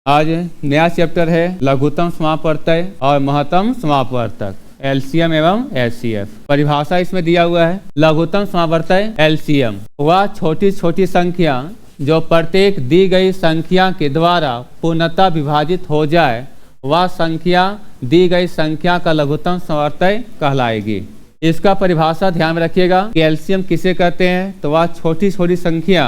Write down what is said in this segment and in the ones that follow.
आज नया चैप्टर है लघुत्तम समापवर्तक और महत्तम समापवर्तक एलसीएम एवं एचसीएफ। परिभाषा इसमें दिया हुआ है। लघुत्तम समापवर्तक एलसीएम वह छोटी छोटी संख्या जो प्रत्येक दी गई संख्या के द्वारा पूर्णतः विभाजित हो जाए वह संख्या दी गई संख्या का लघुत्तम समापवर्तक कहलाएगी। इसका परिभाषा ध्यान में रखिएगा कि एलसीएम किसे कहते हैं, तो वह छोटी छोटी संख्या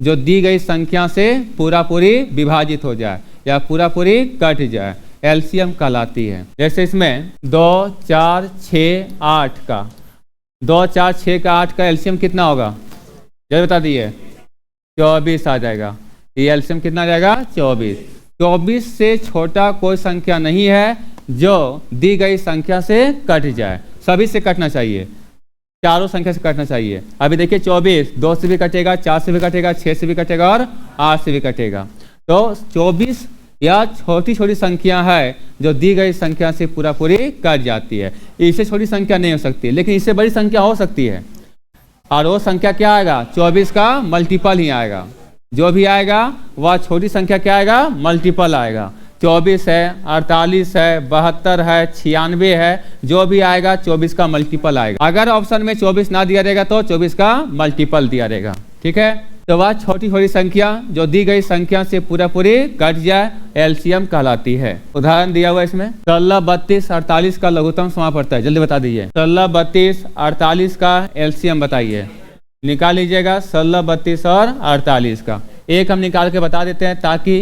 जो दी गई संख्या से पूरा पूरी विभाजित हो जाए या पूरा पूरी कट जाए एलसीएम कहलाती है। जैसे इसमें 2, 4, 6, 8 का 2, 4, 6 का 8 का एलसीएम कितना होगा जरा बता दिए। 24 आ जाएगा। ये एलसीएम कितना आ जाएगा 24। 24 से छोटा कोई संख्या नहीं है जो दी गई संख्या से कट जाए, सभी से कटना चाहिए, चारों संख्या से कटना चाहिए। अभी देखिए 24 2 से भी कटेगा, 4 से भी कटेगा, 6 से भी कटेगा और 8 से भी कटेगा। तो 24 या छोटी छोटी संख्या है जो दी गई संख्या से पूरा पूरी कट जाती है। इससे छोटी संख्या नहीं हो सकती, लेकिन इससे बड़ी संख्या हो सकती है। और वो संख्या क्या आएगा 24 का मल्टीपल ही आएगा। जो भी आएगा वह छोटी संख्या क्या आएगा मल्टीपल आएगा। 24 है, 48 है, 72 है, 96 है, जो भी आएगा 24 का मल्टीपल आएगा। अगर ऑप्शन में 24 ना दिया रहेगा तो 24 का मल्टीपल दिया रहेगा। ठीक है, तो वह छोटी छोटी संख्या जो दी गई संख्या से पूरा पूरी कट जाए एलसीएम कहलाती है। उदाहरण दिया हुआ इसमें 16, 32, 48 का लघुत्तम समापवर्तक है। जल्दी बता दीजिए 16, 32, 48 का एलसीएम बताइए। निकाल लीजिएगा 16, 32 और 48 का। एक हम निकाल के बता देते हैं ताकि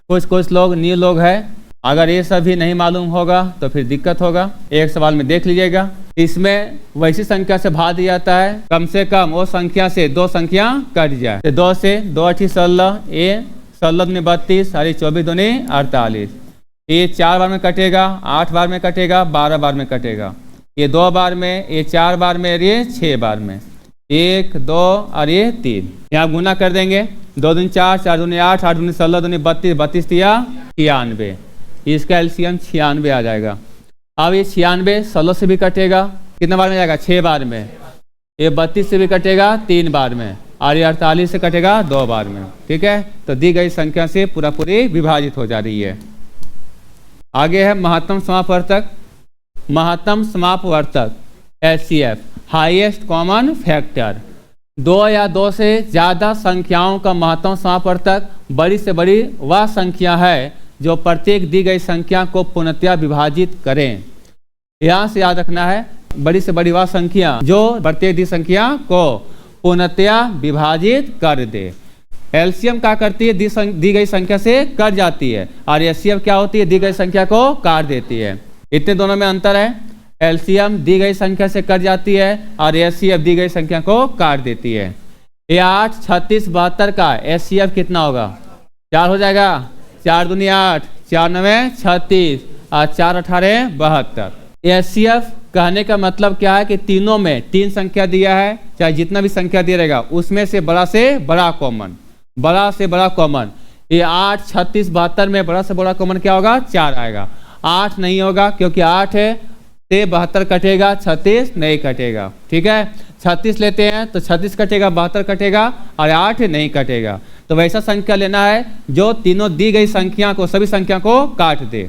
कुछ लोग न्यू लोग हैं, अगर ये सब भी नहीं मालूम होगा तो फिर दिक्कत होगा। एक सवाल में देख लीजिएगा, इसमें वैसी संख्या से भाग दिया जाता है कम से कम वो संख्या से 2 संख्या कट जाए। तो 2 से 2 8 16, ये 16 दूनी 32 और 24 दूनी 48। ये 4 बार में कटेगा, 8 बार में कटेगा, 12 बार में कटेगा। ये 2 बार में, ये 4 बार में, ये 6 बार में। 1, 2 और ये 3। यहाँ गुना कर देंगे 2 दूनी 4, 4 दूनी 8, 8 दूनी 16, दूनी 32, 32 तिया 96। इसका एलसीएम 96 आ जाएगा। अब ये 96 16 से भी कटेगा, कितने बार में जाएगा 6 बार में। ये 32 से भी कटेगा 3 बार में और ये 48 से कटेगा 2 बार में। ठीक है, तो दी गई संख्या से पूरा पूरी विभाजित हो जा रही है। आगे है महत्तम समापवर्तक। महत्तम समापवर्तक एचसीएफ हाईएस्ट कॉमन फैक्टर। 2 या 2 से ज़्यादा संख्याओं का महत्तम समापवर्तक बड़ी से बड़ी वह संख्या है जो प्रत्येक दी गई संख्या को पूर्णतया विभाजित करें। यहाँ से याद रखना है बड़ी से बड़ी वह संख्या जो प्रत्येक दी संख्या को पूर्णतया विभाजित कर दे। एलसीएम क्या करती है दी गई संख्या से कट जाती है और एचसीएफ क्या होती है दी गई संख्या को काट देती है। इतने दोनों में अंतर है। एलसीएम दी गई संख्या से कट जाती है और एचसीएफ दी गई संख्या को काट देती है। ये 8, 36, 72 का एचसीएफ कितना होगा 4 हो जाएगा। 4 दूनी 8, 4 9 36 और 4 18 72। एचसीएफ कहने का मतलब क्या है कि तीनों में 3 संख्या दिया है, चाहे जितना भी संख्या दिया रहेगा उसमें से बड़ा कॉमन, बड़ा से बड़ा कॉमन। ये 8, 36, 72 में बड़ा से बड़ा कॉमन क्या होगा 4 आएगा। 8 नहीं होगा क्योंकि 8 है से 72 कटेगा, 36 नहीं कटेगा। ठीक है, 36 लेते हैं तो 36 कटेगा, 72 कटेगा और 8 नहीं कटेगा। तो वैसा संख्या लेना है जो तीनों दी गई संख्या को सभी संख्या को काट दे।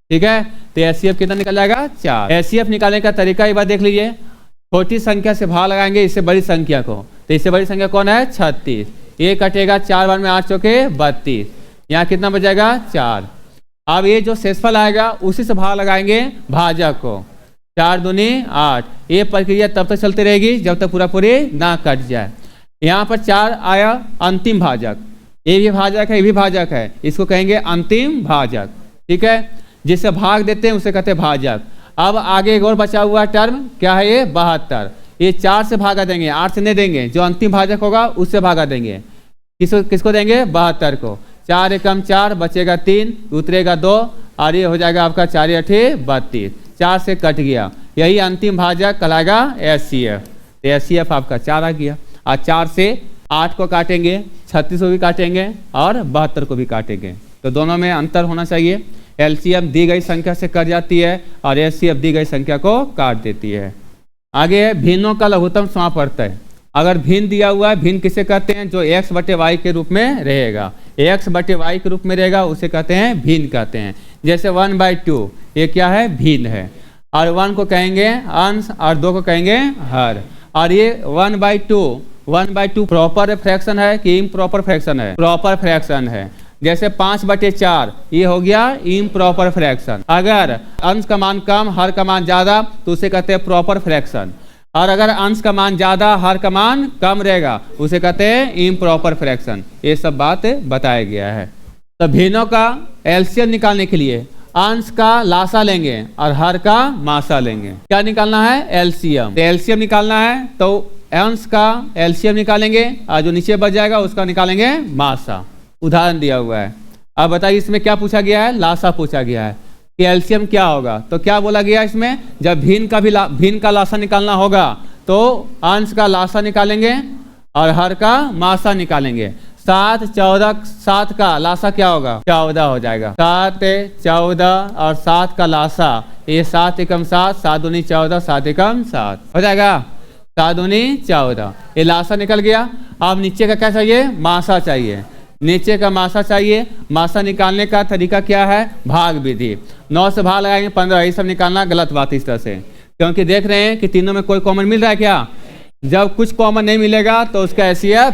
ठीक है, तो एचसीएफ कितना निकल जाएगा 4। एचसीएफ निकालने का तरीका एक बार देख लीजिए। छोटी संख्या से भाग लगाएंगे इससे बड़ी संख्या को, तो इससे बड़ी संख्या कौन है 36। ये कटेगा 4 बार में 8 चौके 32। यहाँ कितना बचेगा 4। अब ये जो शेषफल आएगा उसी से भाग लगाएंगे भाजक को। 4 दूनी 8। ये प्रक्रिया तब तक चलती रहेगी जब तक पूरा पूरी ना कट जाए। यहाँ पर 4 आया अंतिम भाजक, ये भी भाजक है, ये भी भाजक है, इसको कहेंगे अंतिम भाजक। ठीक है, जिससे भाग देते हैं उसे कहते हैं भाजक। अब आगे एक और बचा हुआ टर्म क्या है ये 72। ये 4 से भागा देंगे, 8 से नहीं देंगे, जो अंतिम भाजक होगा उससे भागा देंगे। किसको देंगे 72 को। 4 एकम 4 बचेगा 3, उतरेगा 2 और ये हो जाएगा आपका 4 8 32। 4 से कट गया, यही अंतिम भाजक कहलाएगा एचसीएफ। तो एचसीएफ आपका 4 आ गया। और 4 से 8 को काटेंगे, 36 को भी काटेंगे और 72 को भी काटेंगे। तो दोनों में अंतर होना चाहिए। एलसीएम दी गई संख्या से कट जाती है और एचसीएफ दी गई संख्या को काट देती है। आगे है भिन्नों का लघुत्तम समापवर्तक। अगर भिन्न दिया हुआ है, भिन्न किसे कहते हैं? जो x बटे वाई के रूप में रहेगा, x बटे वाई के रूप में रहेगा उसे कहते हैं भिन्न कहते हैं। जैसे 1/2 ये क्या है? भिन्न है। और 1 को कहेंगे अंश और 2 को कहेंगे हर। और ये 1/2 प्रॉपर फ्रैक्शन है कि इम्प्रॉपर फ्रैक्शन है? प्रॉपर फ्रैक्शन है। जैसे 5/4 ये हो गया इम्प्रॉपर फ्रैक्शन। अगर अंश का मान कम हर का मान ज्यादा तो उसे कहते हैं प्रॉपर फ्रैक्शन। और अगर अंश का मान ज्यादा हर का मान कम रहेगा उसे कहते हैं इम्प्रॉपर फ्रैक्शन। ये सब बात बताया गया है। तो भिन्नों का एलसीएम निकालने के लिए अंश का लासा लेंगे और हर का मासा लेंगे। क्या निकालना है? एलसीएम। एलसीएम निकालना है तो अंश का एलसीएम निकालेंगे और जो नीचे बच जाएगा उसका निकालेंगे मासा। उदाहरण दिया हुआ है। अब बताइए इसमें क्या पूछा गया है? लासा पूछा गया है कि एलसीएम क्या होगा। तो क्या बोला गया इसमें? जब भिन्न का लासा निकालना होगा तो अंश का लासा निकालेंगे और हर का मासा निकालेंगे। 7 14 7 का लासा क्या होगा? 14 हो जाएगा। 7 14 और 7 का लासा ये 7 एकम 7 7 दूनी 14 7 एकम 7 हो जाएगा। 7 दूनी 14 ये लासा निकल गया। अब नीचे का क्या चाहिए? मासा चाहिए। नीचे का मासा चाहिए। मासा निकालने का तरीका क्या है? भाग विधि। 9 से भाग लगाएंगे 15। ये सब निकालना गलत बात इस तरह से, क्योंकि देख रहे हैं कि तीनों में कोई कॉमन मिल रहा है क्या? जब कुछ कॉमन नहीं मिलेगा तो उसका एचसीएफ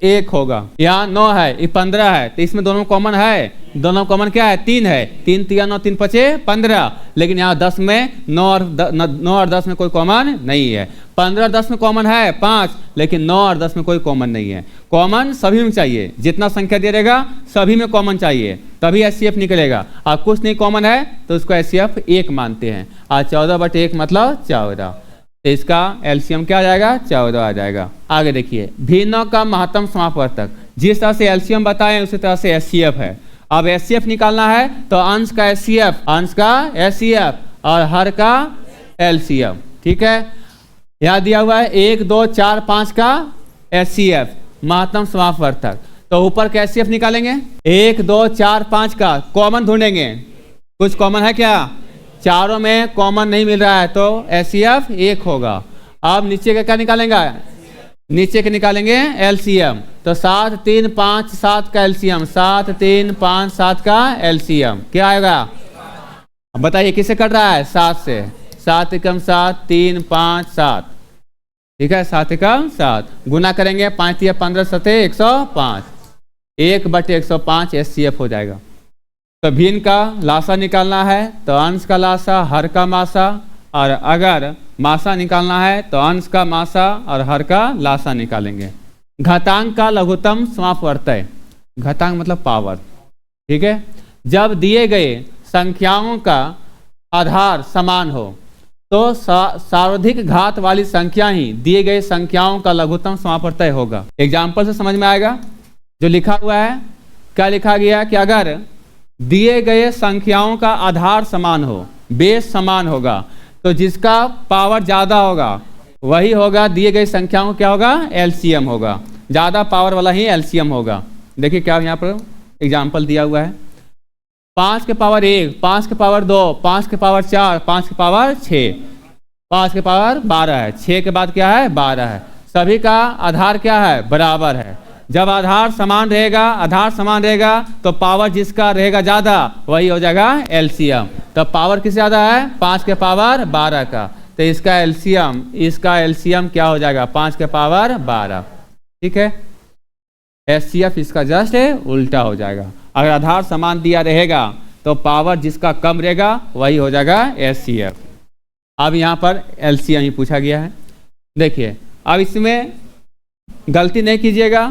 1 होगा। यहाँ 9 है, ये 15 है, तो इसमें दोनों कॉमन है। दोनों कॉमन क्या है? 3 है। 3 3 9 3 5 15। लेकिन यहाँ 10 में 9 और 10 में कोई कॉमन नहीं है। 15 और 10 में कॉमन है 5, लेकिन 9 और 10 में कोई कॉमन नहीं है। कॉमन सभी में चाहिए। जितना संख्या दे रहेगा सभी में कॉमन चाहिए तभी एचसीएफ निकलेगा। और कुछ नहीं कॉमन है तो उसको एचसीएफ 1 मानते हैं। और 14/1 मतलब 14। इसका एलसीएम क्या आ जाएगा? 14 आ जाएगा। आगे देखिए भिन्नों का महत्तम समापवर्तक। जिस तरह से एलसीएम बताएं उसी तरह से एचसीएफ है। अब एचसीएफ निकालना है तो अंश का एचसीएफ, अंश का एचसीएफ और हर का एलसीएम। ठीक है, यहाँ दिया हुआ है 1 2 4 5 का एचसीएफ महत्तम समापवर्तक। तो ऊपर का एचसीएफ निकालेंगे। 1 2 4 5 का कॉमन ढूंढेंगे। कुछ कॉमन है क्या? चारों में कॉमन नहीं मिल रहा है तो एचसीएफ 1 होगा। अब नीचे का क्या निकालेंगे? नीचे के निकालेंगे एलसीएम। तो 7 3 5 7 का एलसीएम, 7 3 5 7 का एलसीएम क्या आएगा? बताइए किसे कट रहा है? 7 से। 7 एकम 7 3 5 7। ठीक है, 7 एकम 7 गुना करेंगे 5 3 15 7 105। 1/105 एचसीएफ हो जाएगा। तो भिन्न का लासा निकालना है तो अंश का लासा हर का मासा, और अगर मासा निकालना है तो अंश का मासा और हर का लासा निकालेंगे। घातांक का लघुत्तम समापवर्तय। घातांक मतलब पावर। ठीक है, जब दिए गए संख्याओं का आधार समान हो तो सर्वाधिक घात वाली संख्या ही दिए गए संख्याओं का लघुत्तम समापवर्तय होगा। एग्जाम्पल से समझ में आएगा। जो लिखा हुआ है, क्या लिखा गया कि अगर दिए गए संख्याओं का आधार समान हो, बेस समान होगा, तो जिसका पावर ज्यादा होगा वही होगा दिए गई संख्याओं क्या होगा? एलसीएम होगा। ज्यादा पावर वाला ही एलसीएम होगा। देखिए क्या यहाँ पर एग्जाम्पल दिया हुआ है। 5 के पावर 1, 5 के पावर 2, 5 के पावर 4, 5 के पावर 6, 5 के पावर 12 है। 6 के बाद क्या है? 12 है। सभी का आधार क्या है? बराबर है। जब आधार समान रहेगा तो पावर जिसका रहेगा ज्यादा वही हो जाएगा एलसीएम। तो पावर किस ज्यादा है? 5 के पावर 12 का। तो इसका एलसीएम क्या हो जाएगा? 5 के पावर 12। ठीक है, एचसीएफ इसका जस्ट उल्टा हो जाएगा। अगर आधार समान दिया रहेगा तो पावर जिसका कम रहेगा वही हो जाएगा एचसीएफ। अब यहाँ पर एलसीएम ही पूछा गया है। देखिए अब इसमें गलती नहीं कीजिएगा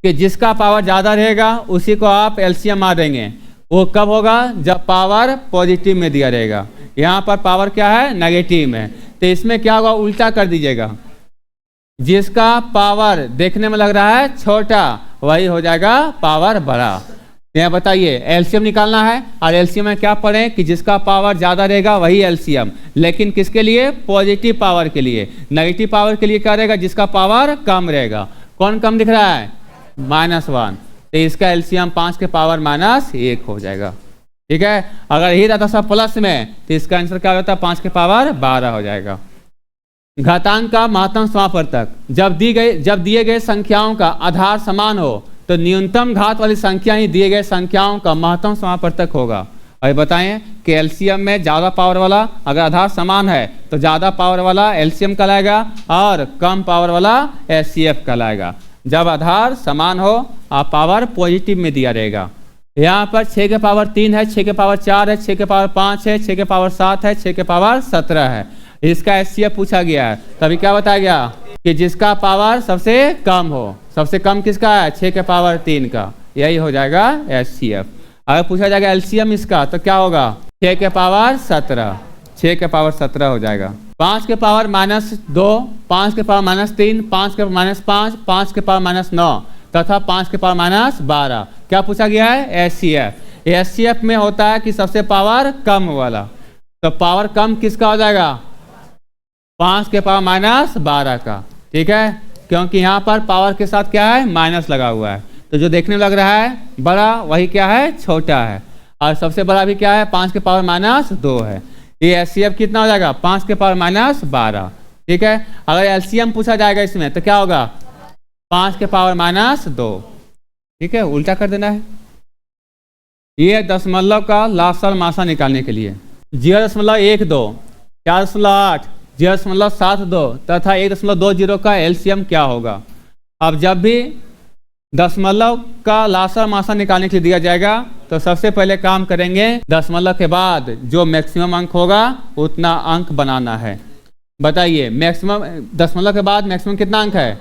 कि जिसका पावर ज़्यादा रहेगा उसी को आप एलसीएम मार देंगे। वो कब होगा? जब पावर पॉजिटिव में दिया रहेगा। यहाँ पर पावर क्या है? नेगेटिव में। तो इसमें क्या होगा? उल्टा कर दीजिएगा। जिसका पावर देखने में लग रहा है छोटा वही हो जाएगा पावर बड़ा। यहाँ बताइए एलसीएम निकालना है और एलसीएम में क्या पढ़ें कि जिसका पावर ज़्यादा रहेगा वही एलसीएम। लेकिन किसके लिए? पॉजिटिव पावर के लिए। नेगेटिव पावर के लिए क्या रहेगा? जिसका पावर कम रहेगा। कौन कम दिख रहा है? -1। तो इसका एलसीएम 5 के पावर -1 हो जाएगा। ठीक है, अगर ही रहता सब प्लस में तो इसका आंसर क्या होता है? 5 के पावर 12 हो जाएगा। घातांक का महत्तम समापवर्तक। जब दिए गए संख्याओं का आधार समान हो तो न्यूनतम घात वाली संख्या ही दिए गए संख्याओं का महत्तम समापवर्तक होगा। अभी बताएं कि एलसीएम में ज़्यादा पावर वाला अगर आधार समान है तो ज़्यादा पावर वाला एलसीएम कहलाएगा और कम पावर वाला एचसीएफ कहलाएगा। जब आधार समान हो और पावर पॉजिटिव में दिया रहेगा। यहाँ पर 6 के पावर 3 है, 6 के पावर 4 है, 6 के पावर 5 है, 6 के पावर 7 है, 6 के पावर 17 है। इसका एचसीएफ पूछा गया है। तभी क्या बताया गया कि जिसका पावर सबसे कम हो। सबसे कम किसका है? 6 के पावर 3 का। यही हो जाएगा एचसीएफ। अगर पूछा जाएगा एलसीएम इसका तो क्या होगा? 6 के पावर 17, 6 के पावर 17 हो जाएगा। 5 के पावर -2, 5 के पावर -3, 5 के पावर -5, 5 के पावर -9 तथा 5 के पावर -12। क्या पूछा गया है? एचसीएफ। एचसीएफ में होता है कि सबसे पावर कम वाला। तो पावर कम किसका हो जाएगा? 5 के पावर -12 का। ठीक है, क्योंकि यहाँ पर पावर के साथ क्या है? माइनस लगा हुआ है। तो जो देखने में लग रहा है बड़ा वही क्या है? छोटा है। और सबसे बड़ा भी क्या है? 5 के पावर -2 है। ये एचसीएफ कितना हो जाएगा? 5 के पावर -12। ठीक है, अगर एलसीएम पूछा जाएगा इसमें तो क्या होगा? 5 के पावर -2। ठीक है, उल्टा कर देना है। ये दशमलव का लासा और मासा निकालने के लिए 0.12, 4.8, 0.72 तथा 1.20 का एलसीएम क्या होगा? अब जब भी दशमलव का लासा और मासा निकालने के लिए दिया जाएगा तो सबसे पहले काम करेंगे दशमलव के बाद जो मैक्सिमम अंक होगा उतना अंक बनाना है। बताइए, मैक्सिमम दशमलव के बाद मैक्सिमम कितना अंक है?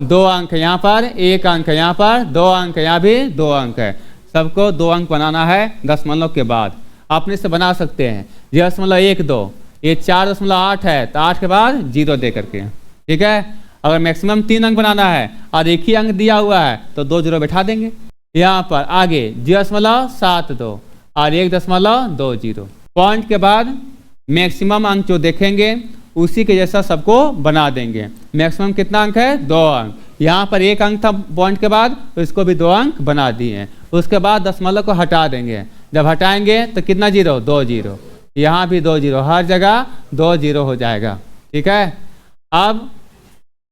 2 अंक है। यहाँ पर 1 अंक है, यहाँ पर 2 अंक है, यहाँ भी 2 अंक है। सबको 2 अंक बनाना है दशमलव के बाद। अपने से बना सकते हैं 0.12, ये 4.8 है तो 8 के बाद 0 दे करके। ठीक है, अगर मैक्सिमम 3 अंक बनाना है और एक ही अंक दिया हुआ है तो 2 0 बैठा देंगे। यहाँ पर आगे 0.72 और 1.20। पॉइंट के बाद मैक्सिमम अंक जो देखेंगे उसी के जैसा सबको बना देंगे। मैक्सिमम कितना अंक है? 2 अंक। यहाँ पर 1 अंक था पॉइंट के बाद तो इसको भी 2 अंक बना दिए। उसके बाद दशमलव को हटा देंगे। जब हटाएंगे तो कितना 0? 2 0। यहाँ भी 2 0, हर जगह 2 0 हो जाएगा। ठीक है, अब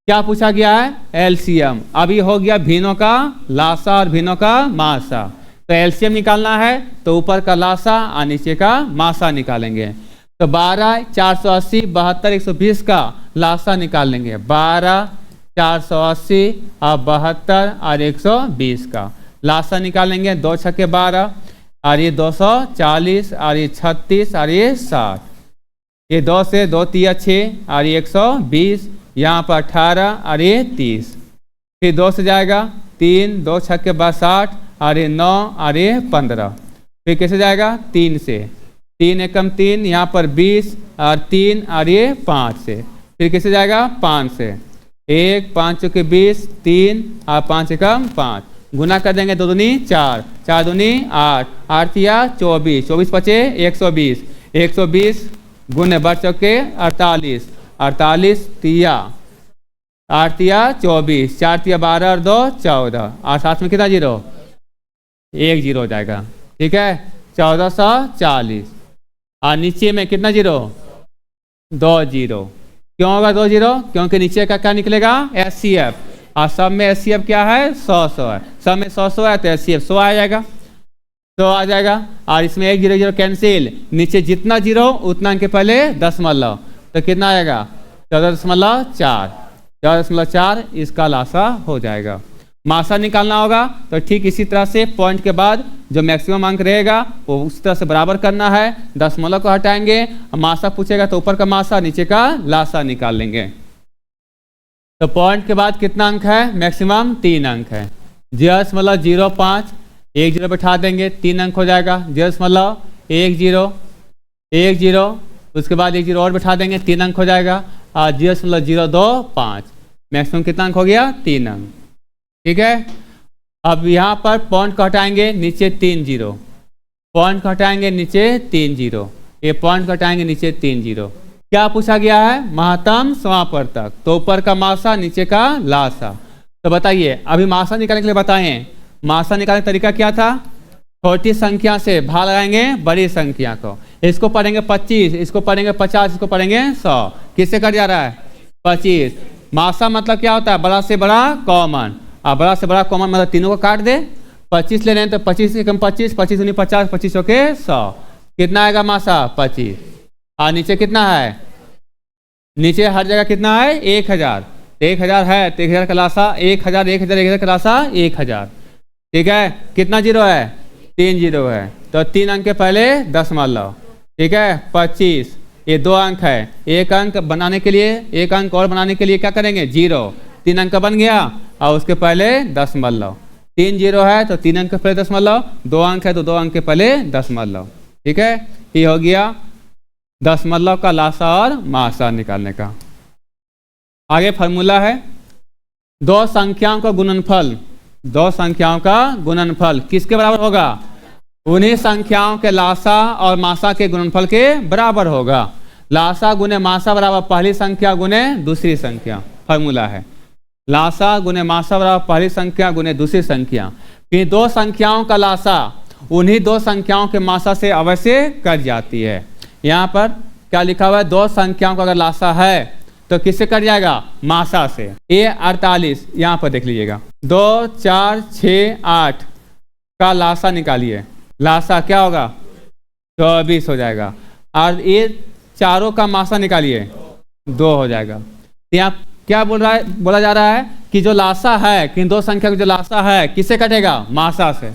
क्या पूछा गया है? एलसीएम। अभी हो गया भिन्नों का लासा और भिन्नों का मासा। तो एलसीएम निकालना है तो ऊपर का लासा और नीचे का मासा निकालेंगे। तो 12, 480, 72, 120 का लासा निकाल लेंगे। 12, 480 और 72 और 120 का लासा निकालेंगे। 2 छक्के 12 और ये 240 और ये 36 और ये 60। ये 2 से 2 तिया 6 और ये 120, यहाँ पर 18 और ये 30। फिर 2 से जाएगा 3, 2 छक्के 60 और ये 9 और ये 15। फिर कैसे जाएगा? 3 से, 3 एकम 3, यहाँ पर 20 और 3 और ये 5 से। फिर कैसे जाएगा? 5 से, 1, 5 चौके 20, 3 और 5 एकम 5। गुना कर देंगे 2 दूनी 4, 4 दूनी 8, 8 तिया 24, 24 पचे 120, 120 गुने 12 चौके 48, 48 तिया 8 तिया 24, 4 तिया 12 और 2 14 और साथ में कितना 0? 1 0 हो जाएगा। ठीक है, 1440। और नीचे में कितना 0? 2 0। क्यों होगा 2 0? क्योंकि नीचे का क्या निकलेगा? एचसीएफ। और सब में एचसीएफ क्या है? 100 है। सब में 100 है तो एचसीएफ 100 आ जाएगा, 100 आ जाएगा। और इसमें 1 0 0 कैंसिल। नीचे जितना 0 उतना के पहले दशमलव, तो कितना आएगा? 14.4, 14.4 इसका लासा हो जाएगा। मासा निकालना होगा तो ठीक इसी तरह से पॉइंट के बाद जो मैक्सिमम अंक रहेगा वो उस तरह से बराबर करना है। दशमलव को हटाएंगे, मासा पूछेगा तो ऊपर का मासा नीचे का लासा निकाल लेंगे। तो पॉइंट के बाद कितना अंक है? मैक्सिमम 3 अंक है। 0.05, 1 0 बैठा देंगे, 3 अंक हो जाएगा। 0.10, 1 0, उसके बाद 1 0 और बैठा देंगे, 3 अंक हो जाएगा। और 0.025 मैक्सिमम कितना अंक हो गया? 3 अंक। ठीक है, अब यहाँ पर पॉइंट को हटाएंगे, नीचे 3 0, पॉइंट को हटाएंगे नीचे 3 0, ये पॉइंट को हटाएंगे नीचे 3 0। क्या पूछा गया है? महत्तम समापवर्तक। तो ऊपर का मासा नीचे का लासा। तो बताइए, अभी मासा निकालने के लिए बताएं। मासा निकालने का तरीका क्या था? छोटी संख्या से भाग लगाएंगे बड़ी संख्या को। इसको पढ़ेंगे 25, इसको पढ़ेंगे 50, इसको पढ़ेंगे 100। किससे कट जा रहा है? 25। मासा मतलब क्या होता है? बड़ा से बड़ा कॉमन। अब बड़ा से बड़ा कॉमन मतलब तीनों को काट दे। 25 ले रहे हैं तो 25 से कम 25, 25 दूनी 50, 25 के 100। कितना आएगा मासा? 25। और नीचे कितना है? नीचे हर जगह कितना है? 1000। 1000 है तो 1000 का लासा 1000, 1000, 1000 का लासा 1000। ठीक है, कितना जीरो है? 3 जीरो है, तो 3 अंक के पहले 10 मान लो। ठीक है, 25। ये 2 अंक है, एक अंक बनाने के लिए, एक अंक और बनाने के लिए क्या करेंगे? 0। 3 अंक बन गया और उसके पहले 10 मान लो। 3 जीरो है तो 3 अंक के पहले 10 मान लो, 2 अंक है तो 2 अंक के पहले 10 मान लो। ठीक है, ये हो गया 10 मतलब का लासा और मासा निकालने का। आगे फार्मूला है, दो संख्याओं का गुणनफल। दो संख्याओं का गुणनफल किसके बराबर होगा? उन्हीं संख्याओं के लासा और मासा के गुणनफल के बराबर होगा। लासा गुने मासा बराबर पहली संख्या गुने दूसरी संख्या। फार्मूला है लासा गुने मासा बराबर पहली संख्या गुने दूसरी संख्या। फिर दो संख्याओं का लासा उन्हीं दो संख्याओं के मासा से अवश्य कट जाती है। यहाँ पर क्या लिखा हुआ है? दो संख्याओं का अगर लासा है तो किससे कट जाएगा? मासा से। ये 48 यहाँ पर देख लीजिएगा, 2, 4, 6, 8 का लासा निकालिए। लासा क्या होगा? 24 हो जाएगा। और ये चारों का मासा निकालिए, 2 हो जाएगा। यहाँ क्या बोला जा रहा है कि जो लासा है, कि दो संख्या का जो लासा है किससे कटेगा? मासा से।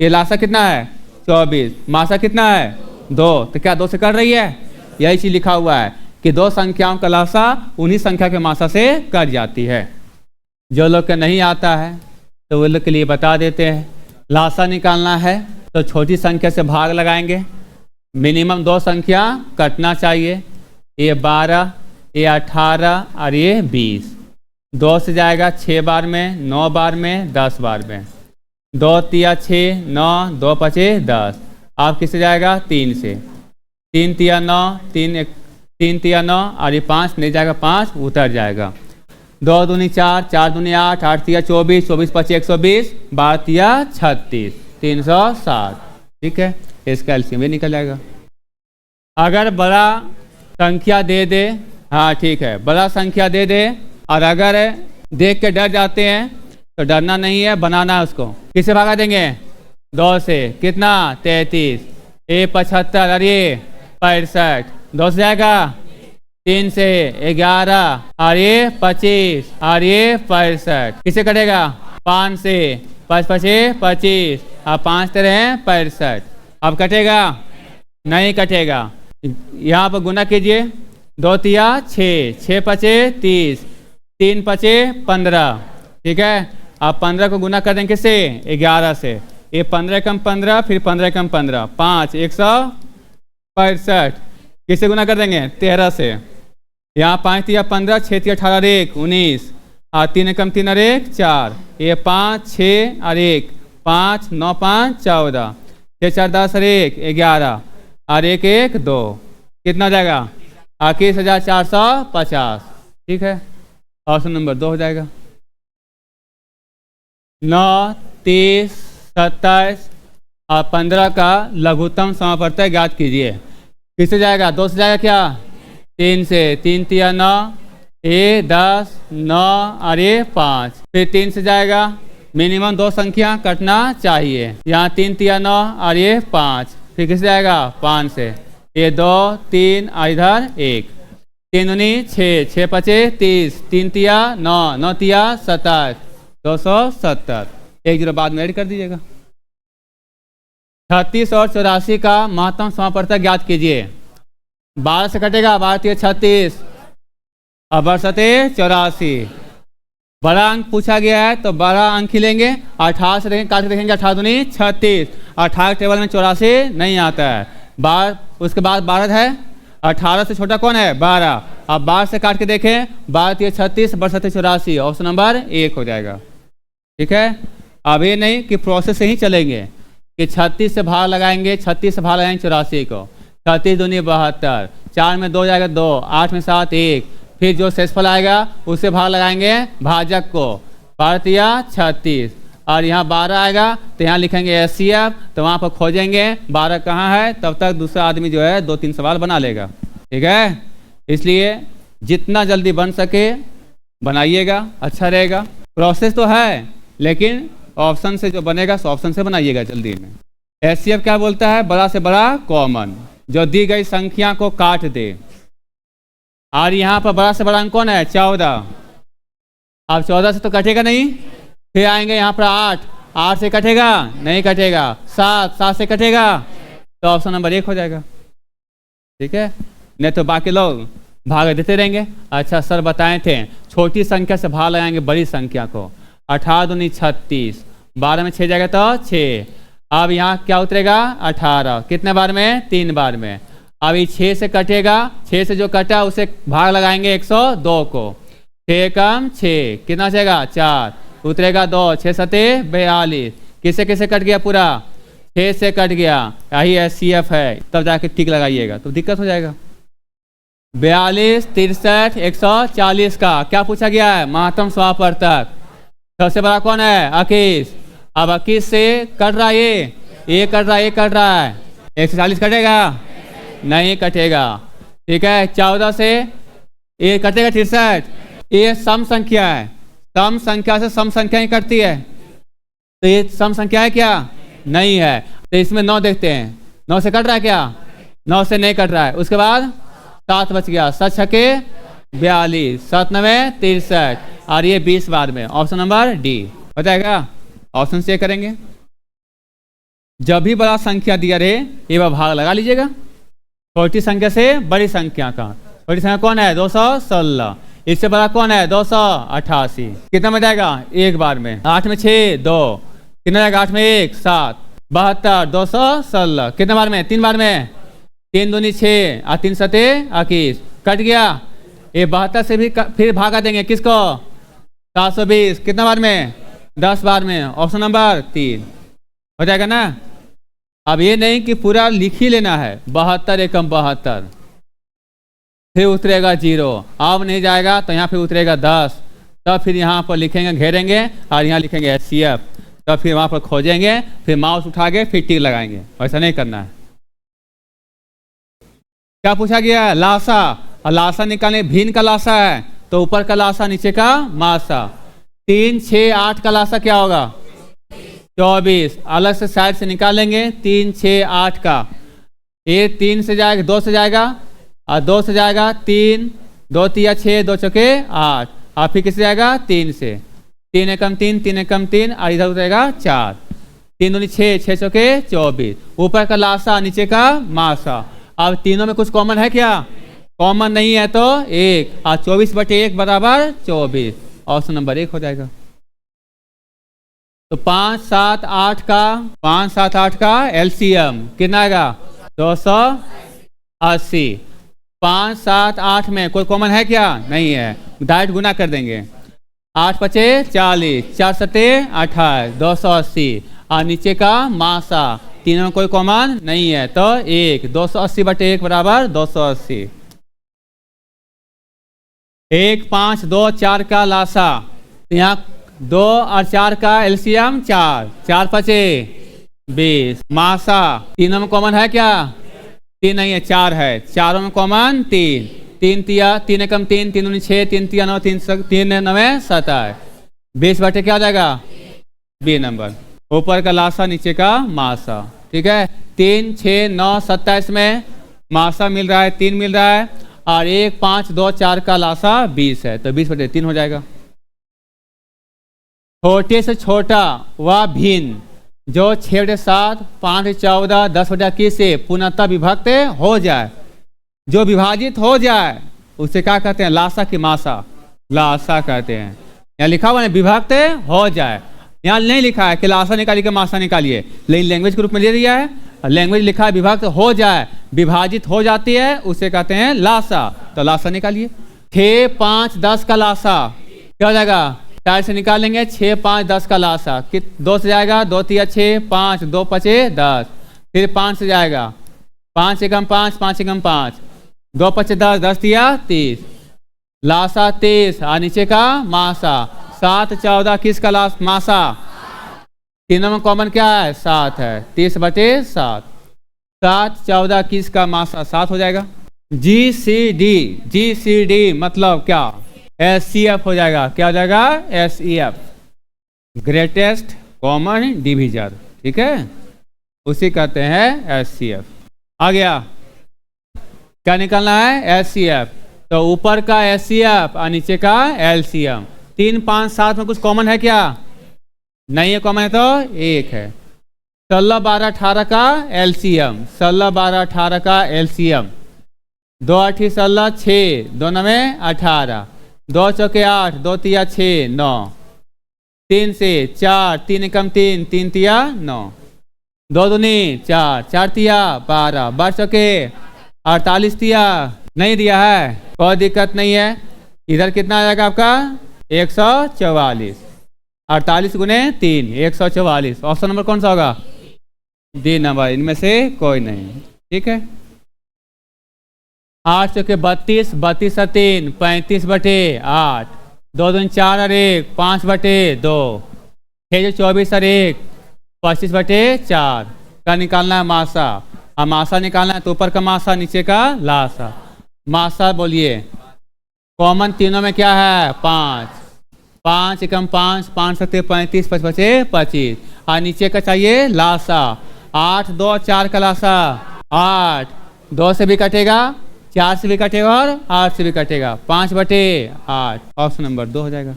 ये लासा कितना है? 24। मासा कितना है? 2। तो क्या 2 से कट रही है? यही चीज लिखा हुआ है कि दो संख्याओं का लासा उन्हीं संख्या के मासा से कट जाती है। जो लोग के नहीं आता है तो वो लोग के लिए बता देते हैं। लासा निकालना है तो छोटी संख्या से भाग लगाएंगे। मिनिमम 2 संख्या कटना चाहिए। ये 12, ये 18 और ये 20। 2 से जाएगा 6 बार में, 9 बार में, 10 बार में। 2 तिया 6, 9, 2 पचे 10। अब किससे जाएगा? 3 से। 3 तिया 9, 3 तिया 9 और ये 5 नहीं जाएगा, 5 उतर जाएगा। 2 दूनी 4, 4 दूनी 8, 8 तिया 24, 24 पचे 120, 12 तिया 36, 360। ठीक है, इसका एलसीएम भी निकल जाएगा। अगर बड़ा संख्या दे दे, हाँ ठीक है, बड़ा संख्या दे दे और अगर देख के डर जाते हैं तो डरना नहीं है, बनाना है उसको। किससे भागा देंगे? 2 से। कितना? 33। ये 75 और ये 65। 2 से जाएगा 3 से 11 और ये 25 और ये 65। किससे कटेगा? 5 से। 5 पचे 25 और 5 तेरे 65। अब कटेगा? नहीं कटेगा। यहाँ पर गुना कीजिए। 2 तिया 6, 6 पचे 30, 3 पचे 15। ठीक है, अब 15 को गुना कर देंगे किससे? 11 से। ये 15 कम 15, फिर 15 कम 15, 5, 165। किससे गुना कर देंगे? 13 से। यहाँ 5 तिया 15, 6 तिया 18, 1 19 और 3 कम 3 और 1 4। ये 5, 6 और 1 5, 9 5 14, 6 4 10 और 1 11 और 1 1 2। कितना जाएगा? 21,450। ठीक है, ऑप्शन नंबर 2 हो जाएगा। 9, 30, 27 और 15 का लघुत्तम समापवर्तक ज्ञात कीजिए। किससे जाएगा? 2 से जाएगा क्या? 3 से। 3 तिया 9, ये 10, 9 और ये 5। फिर 3 से जाएगा, मिनिमम 2 संख्या कटना चाहिए। यहाँ 3 तिया 9 और ये 5। फिर किससे जाएगा? 5 से। ये 2, 3 और इधर 1। 3 दूनी 6, 6 पचे 30, 3 तिया 9, 9 तिया 27, 270। 1 जीरो बाद में ऐड कर दीजिएगा। 36 और 84 का महत्तम समापवर्तक ज्ञात कीजिए। 12 से कटेगा, 12 तिया 36 और 12 84। बड़ा अंक पूछा गया है तो बड़ा अंक ही लेंगे। 18 से देखेंगे, काट के देखेंगे, 18 दूनी 36। 18 टेबल में 84 नहीं आता है। 12 उसके बाद 12 है। 18 से छोटा कौन है? 12। अब 12 से काट के देखें, 12 तिया 36, 12 84। ऑप्शन नंबर 1 हो जाएगा। ठीक है, अब ये नहीं कि प्रोसेस से ही चलेंगे कि 36 से भाग लगाएंगे, 36 से भाग लगाएंगे 84 को। 36 दूनी 72, 4 में 2 जाएगा 2, 8 में 7 1। फिर जो शेषफल आएगा उससे भाग लगाएंगे भाजक को। 12 तिया 36 और यहाँ 12 आएगा तो यहाँ लिखेंगे एचसीएफ, तो वहाँ पर खोजेंगे 12 कहाँ है। तब तक दूसरा आदमी जो है 2-3 सवाल बना लेगा। ठीक है, इसलिए जितना जल्दी बन सके बनाइएगा, अच्छा रहेगा। प्रोसेस तो है लेकिन ऑप्शन से जो बनेगा सो ऑप्शन से बनाइएगा जल्दी में। एचसीएफ क्या बोलता है? बड़ा से बड़ा कॉमन जो दी गई संख्या को काट दे। और यहाँ पर बड़ा से बड़ा अंक कौन है? 14। अब 14 से तो कटेगा नहीं, फिर आएंगे यहाँ पर 8, 8 से कटेगा नहीं, कटेगा 7, 7 से कटेगा तो ऑप्शन नंबर 1 हो जाएगा। ठीक है, नहीं तो बाकी लोग भाग देते रहेंगे। अच्छा सर बताए थे छोटी संख्या से भाग लगाएंगे बड़ी संख्या को। 18 दूनी 36, 12 में 6 जाएगा तो 6। अब यहाँ क्या उतरेगा? 18। कितने बार में? 3 बार में। अब ये 6 से कटेगा, 6 से जो कटा उसे भाग लगाएंगे 102 को। 6 कम 6 कितना जाएगा? 4, उतरेगा 2, 6 सते 42। किसे किसे कट गया? पूरा 6 से कट गया। यही एचसीएफ है, तब जाके टिक लगाइएगा तो दिक्कत हो जाएगा। 42, 63, 140 का क्या पूछा गया है? महत्तम समापवर्तक। सबसे बड़ा कौन है? 21। अब 21 से कट रहा है ये कट रहा है, ये कट रहा है। 140 कटेगा नहीं, कटेगा। ठीक है, 14 से ये कटेगा 63। ये सम संख्या है, सम संख्या से सम संख्या ही कटती है, तो ये सम संख्या है क्या? नहीं है। तो इसमें 9 देखते हैं, 9 से कट रहा है क्या? 9 से नहीं कट रहा है। उसके बाद 7 बच गया, 7 छके 42, 7 9 63 और ये 20 बार में। ऑप्शन नंबर डी हो जाएगा। ऑप्शन से करेंगे। जब भी बड़ा संख्या दिया रहे ये भाग लगा लीजिएगा छोटी संख्या से बड़ी संख्या का। छोटी संख्या कौन है? 216। इससे बड़ा कौन है? 288। कितना में जाएगा? 1 बार में। 8 में 6 2, कितना जाएगा? 8 में 1 7, 72, 216 कितने बार में? 3 बार में। 3 दूनी 6 और 3 सते 21, कट गया। ये 72 से भी फिर भागा देंगे किसको? 720 कितना बार में? 10 बार में। ऑप्शन नंबर 3 हो जाएगा ना। अब ये नहीं कि पूरा लिख ही लेना है। 72 एकम 72, फिर उतरेगा 0। अब नहीं जाएगा तो यहाँ फिर उतरेगा 10, तब फिर यहाँ पर लिखेंगे, घेरेंगे और यहाँ लिखेंगे एचसीएफ, तब फिर वहाँ पर खोजेंगे, फिर माउस उठा के फिर टिक लगाएंगे। ऐसा नहीं करना है। क्या पूछा गया है? लासा। और लासा निकालने भिन्न का लासा है तो ऊपर का लासा नीचे का मासा। 3 6 8 का लासा क्या होगा? 24। अलग से साइड से निकालेंगे 3 6 8 का। ये 3 से जाएगा, 2 से जाएगा और 2 से जाएगा 3, 2 3 6, 2 चौके 8 और फिर किससे जाएगा? 3 से। 3 एकम 3, 3 एकम 3 और इधर उतरेगा 4। 3 दूनी 6, 6 चौके 24। ऊपर का लासा नीचे का मासा। अब तीनों में कुछ कॉमन है क्या? कॉमन नहीं है तो 1 और 24/1 बराबर 24। ऑप्शन नंबर 1 हो जाएगा। तो 5 7 8 का 5 7 8 का एलसीएम कितना आएगा? 280। 5 7 8 में कोई कॉमन है क्या? नहीं है, डायरेक्ट गुना कर देंगे। 8 पचे 40, 4 सते 28, 280 और नीचे का मासा। तीनों में कोई कॉमन नहीं है तो 1। 280/1 बराबर 280। 1 5 2 4 का लासा। यहाँ 2 और 4 का एलसीएम 4, 4 पचे 20। मासा तीनों में कॉमन है क्या? 3 नहीं है, 4 है। चारों में कॉमन 3। 3 तिया 3 एकम 3, 3 दूनी 6, 3 तिया 9, 3 9 27। 20/, क्या हो जाएगा? B number. ऊपर का लासा नीचे का मासा। ठीक है, 3 6 9 27 में मासा मिल रहा है 3 मिल रहा है और 1 5 2 4 का लासा 20 है तो 20/3 हो जाएगा। छोटे से छोटा व भिन्न जो 6/7, 5/14, 10/21 से पूर्णतः विभक्त हो जाए, जो विभाजित हो जाए उसे क्या कहते हैं? लासा की मासा। लासा कहते हैं। यहाँ लिखा हुआ है विभक्त हो जाए, यहाँ नहीं लिखा है कि लासा निकालिए कि मासा निकालिए, लेकिन लैंग्वेज के रूप में ले दिया है। लैंग्वेज लिखा है विभक्त हो जाए, विभाजित हो जाती है उसे कहते हैं लासा, तो लासा निकालिए। 6 5 10 का लासा क्या हो जाएगा? टाइट से निकालेंगे 6 5 10 का लासा। 2 से जाएगा 2 3 6 5, 2 5 10। फिर 5 से जाएगा 5 एकम 5, 5 एकम 5, 2 5 10, 10 3 30। लासा 30 और नीचे का मासा। 7 14 किसका मासा? तीनों में कॉमन क्या है? 7 है। 30/7। 7 14 किसका मासा? 7 हो जाएगा। GCD मतलब क्या, SCF हो जाएगा। क्या हो जाएगा, SEF, ग्रेटेस्ट कॉमन डिविजन। ठीक है, उसी कहते हैं SCF। आ गया, क्या निकालना है, SCF। तो ऊपर का SCF और नीचे का LCM। 3, 5, 7 में कुछ कॉमन है क्या, नहीं है, कॉमन है तो 1 है। 16, 12, 18 का LCM, 16, 12, 18 का LCM। 2 8 16, 6, 2 9 18, 2 चौके 8, 2 तिया 6, 9, 3 से 4, 3 एकम 3, 3 तिया 9, 2 दूनी 4, 4 तिया 12, 12 चौके 48 तिया, नहीं दिया है, कोई दिक्कत नहीं है। इधर कितना आ जाएगा आपका, 144, 48 गुने 3, 144। ऑप्शन नंबर कौन सा होगा, डी नंबर, इनमें से कोई नहीं। ठीक है, 8 चौके 32, 32 और 3, 35 बटे 8, 2 दूनी 4 और 1, 5 बटे 2, 6 24 और 1, 25 बटे 4 का निकालना है मासा। अब मासा निकालना है तो ऊपर का मासा नीचे का लासा। मासा बोलिए, कॉमन तीनों में क्या है, 5, 5 एकम 5, 5 सत्ते 35, 5 बचे 25, और नीचे का चाहिए लासा। 8 2 4 का लासा 8, 2 से भी कटेगा, 4 से भी कटेगा और 8 से भी कटेगा, 5 बटे 8। ऑप्शन नंबर 2 हो जाएगा।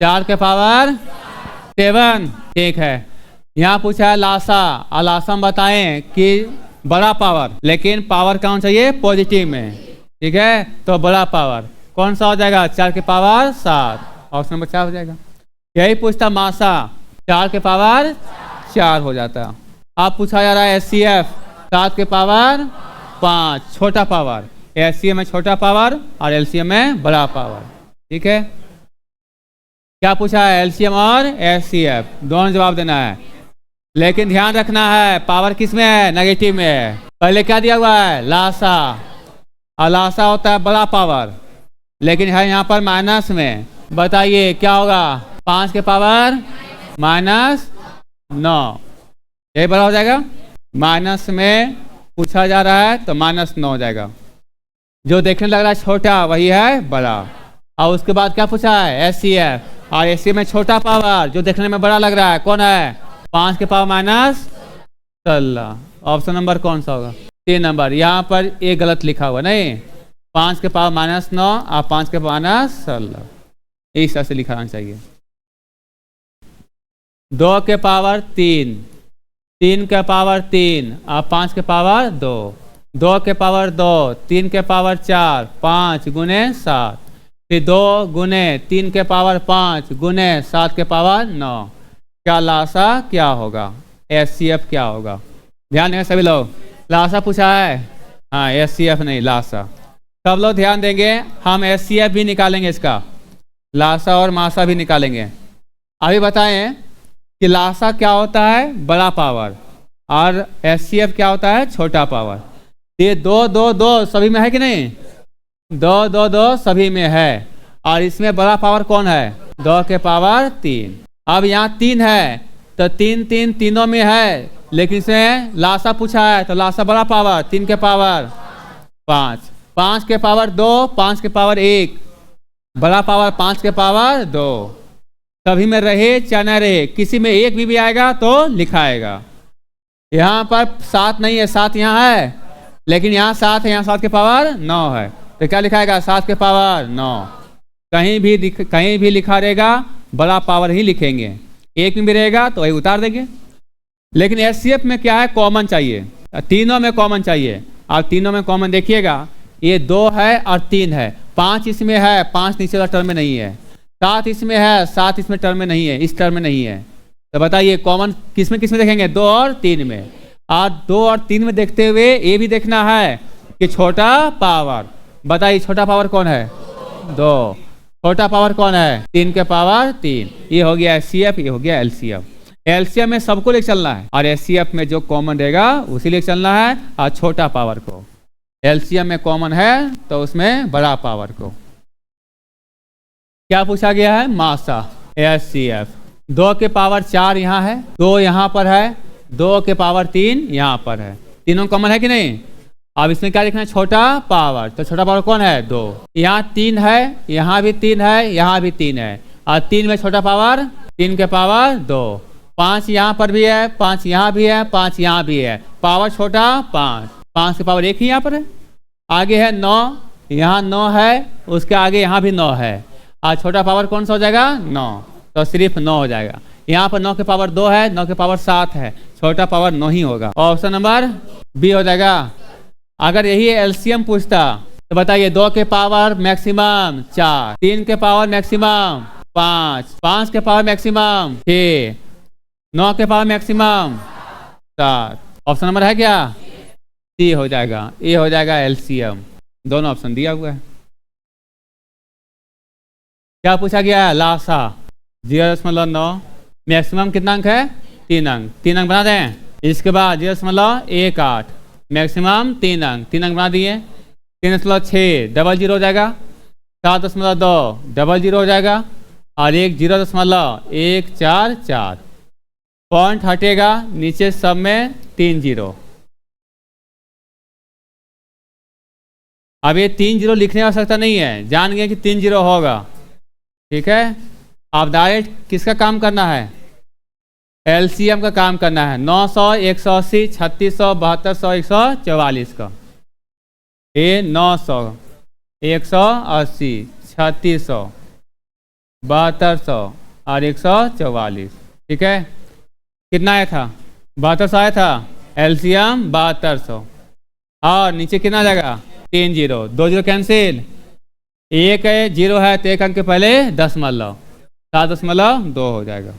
4 के पावर 7। ठीक है, यहाँ पूछा है लासा, और लासा हम बताएं कि बड़ा पावर, लेकिन पावर कौन चाहिए, पॉजिटिव में। ठीक है, तो बड़ा पावर कौन सा हो जाएगा, 4 के पावर 7। ऑप्शन नंबर 4 हो जाएगा। यही पूछता मासा, 4 के पावर 4 हो जाता। अब पूछा जा रहा है SCF, 7 के पावर 5, छोटा पावर। SCF में छोटा पावर और LCM में बड़ा पावर। ठीक है, क्या पूछा है, LCM और SCF दोनों जवाब देना है, लेकिन ध्यान रखना है पावर किस में है, नेगेटिव में है। पहले क्या दिया हुआ है, लासा, और लासा होता है बड़ा पावर, लेकिन है यहाँ पर माइनस में। बताइए क्या होगा, 5 के पावर -9, यही बड़ा हो जाएगा। माइनस में पूछा जा रहा है तो -9 हो जाएगा। जो देखने लग रहा है छोटा वही है बड़ा। और उसके बाद क्या पूछा है, SCF, और SCF में छोटा पावर जो देखने में बड़ा लग रहा है कौन है, 5 के पावर -16। ऑप्शन नंबर कौन सा होगा, 3 नंबर। यहाँ पर एक गलत लिखा हुआ, नहीं, 5 के पावर -9 और 5 के पावर -16, इस तरह से लिखाना चाहिए। 2 के पावर 3, 3 के पावर 3 और 5 के पावर 2, 2 के पावर 2, 3 के पावर 4, 5 गुने 7, फिर 2 गुने 3 के पावर 5 गुने 7 के पावर 9। क्या लासा क्या होगा, SCF क्या होगा, ध्यान देंगे सभी लोग। लासा पूछा है, हाँ, SCF नहीं लासा। सब लोग ध्यान देंगे, हम SCF भी निकालेंगे, इसका लासा और मासा भी निकालेंगे। अभी बताएं कि लासा क्या होता है, बड़ा पावर, और SCF क्या होता है, छोटा पावर। ये 2 2 2 सभी में है कि नहीं, 2 2 2 सभी में है। और इसमें बड़ा पावर कौन है, 2 के पावर 3। अब यहाँ 3 है तो 3 3 तीनों में है, लेकिन इसमें लासा पूछा है तो लासा बड़ा पावर, 3 के पावर 5, 5 के पावर 2, 5 के पावर 1, बड़ा पावर 5 के पावर 2। सभी में रहे चाहे न रहे, किसी में एक भी आएगा तो लिखाएगा। यहाँ पर 7 नहीं है, 7 यहाँ है, लेकिन यहाँ 7 है, यहाँ 7 के पावर 9 है, तो क्या लिखाएगा, 7 के पावर 9। कहीं भी लिखा रहेगा बड़ा पावर ही लिखेंगे, एक में भी रहेगा तो वही उतार देंगे। लेकिन SCF में क्या है, कॉमन चाहिए, तीनों में कॉमन चाहिए। और तीनों में कॉमन देखिएगा, ये 2 है और 3 है, 5 इसमें है, 5 नीचे वाला टर्म में नहीं है, 7 इसमें है, 7 इसमें टर्म में नहीं है, इस टर्म में नहीं है। तो बताइए कॉमन किस में देखेंगे, 2 और 3 में। और 2 और 3 में देखते हुए ये भी देखना है कि छोटा पावर, बताइए छोटा पावर कौन है, 2, छोटा पावर कौन है, 3 के पावर 3। ये हो गया SCF, ये हो गया LCM। LCM में सबको लेकर चलना है, और SCF में जो कॉमन रहेगा उसी लेकर चलना है, और छोटा पावर को। LCM में कॉमन है तो उसमें बड़ा पावर को। क्या पूछा गया है, मासा, SCF। 2 के पावर 4 यहाँ है, 2 यहाँ पर है, 2 के पावर 3 यहाँ पर है, तीनों कॉमन है कि नहीं। अब इसमें क्या लिखना है, छोटा पावर। तो छोटा पावर कौन है, 2। यहाँ 3 है, यहाँ भी 3 है, यहाँ भी 3 है, और 3 में छोटा पावर 3 के पावर 2। 5 यहाँ पर भी है, 5 यहाँ भी है, 5 यहाँ भी है, पावर छोटा 5। 5 के पावर 1 ही यहाँ पर है। आगे है 9, यहाँ 9 है, उसके आगे यहाँ भी 9 है, और छोटा पावर कौन सा हो जाएगा, 9। तो सिर्फ 9 हो जाएगा। यहाँ पर 9 के पावर 2 है, 9 के पावर 7 है, छोटा पावर 9 ही होगा। ऑप्शन नंबर बी हो जाएगा। अगर यही एलसीएम पूछता तो बताइए, 2 के पावर मैक्सिमम 4, 3 के पावर मैक्सिमम 5, 5 के पावर मैक्सिमम 6, 9 के पावर मैक्सिमम 7। ऑप्शन नंबर है क्या, सी हो जाएगा। ए हो जाएगा एलसीएम। दोनों ऑप्शन दिया हुआ है। क्या पूछा गया है, लासा 0.9, मैक्सिमम कितना अंक है, 3 अंक। 3 अंक बना दें। इसके बाद 0.18, मैक्सिमम 3 अंक। 3 अंक बना दिए। 3.6 डबल 0 हो जाएगा। 7.2 डबल 0 हो जाएगा, और 0.144। पॉइंट हटेगा, नीचे सब में 3 0। अब ये 3 0 लिखने की आवश्यकता नहीं है, जान गए कि 3 0 होगा। ठीक है, आप डायरेक्ट किसका काम करना है, एलसीएम का काम करना है। 900, 180, 3600, 7200, 144 का। ये 900, 180, 3600, 7200 और 144। ठीक है, कितना आया था, 7200 आया था। एलसीएम 7200, और नीचे कितना आ जाएगा, 3 0, 2 0 कैंसिल। 1 है, 0 है, तो 1 अंक के पहले 10.2 7.2 हो जाएगा।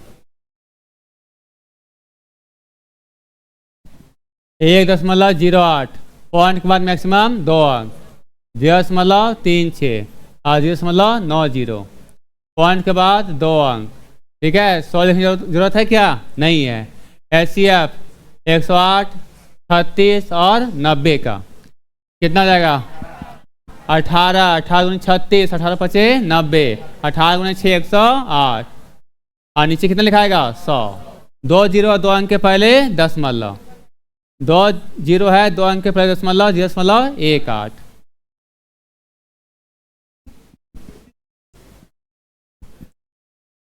1.08, पॉइंट के बाद मैक्सिमम 2 अंक। 0.36 और 0.90, पॉइंट के बाद 2 अंक। ठीक है, 100 लिखने की जरूरत है क्या, नहीं है। एचसीएफ 108, 36 और 90 का कितना जाएगा, 18, 18 गुणे 36, 18 पचे 90, 18 गुणे 6 108, और नीचे कितना लिखाएगा, 100। 2 0 2 अंक के पहले 10.2, 2 0 है, 2 अंक के पहले 0.18।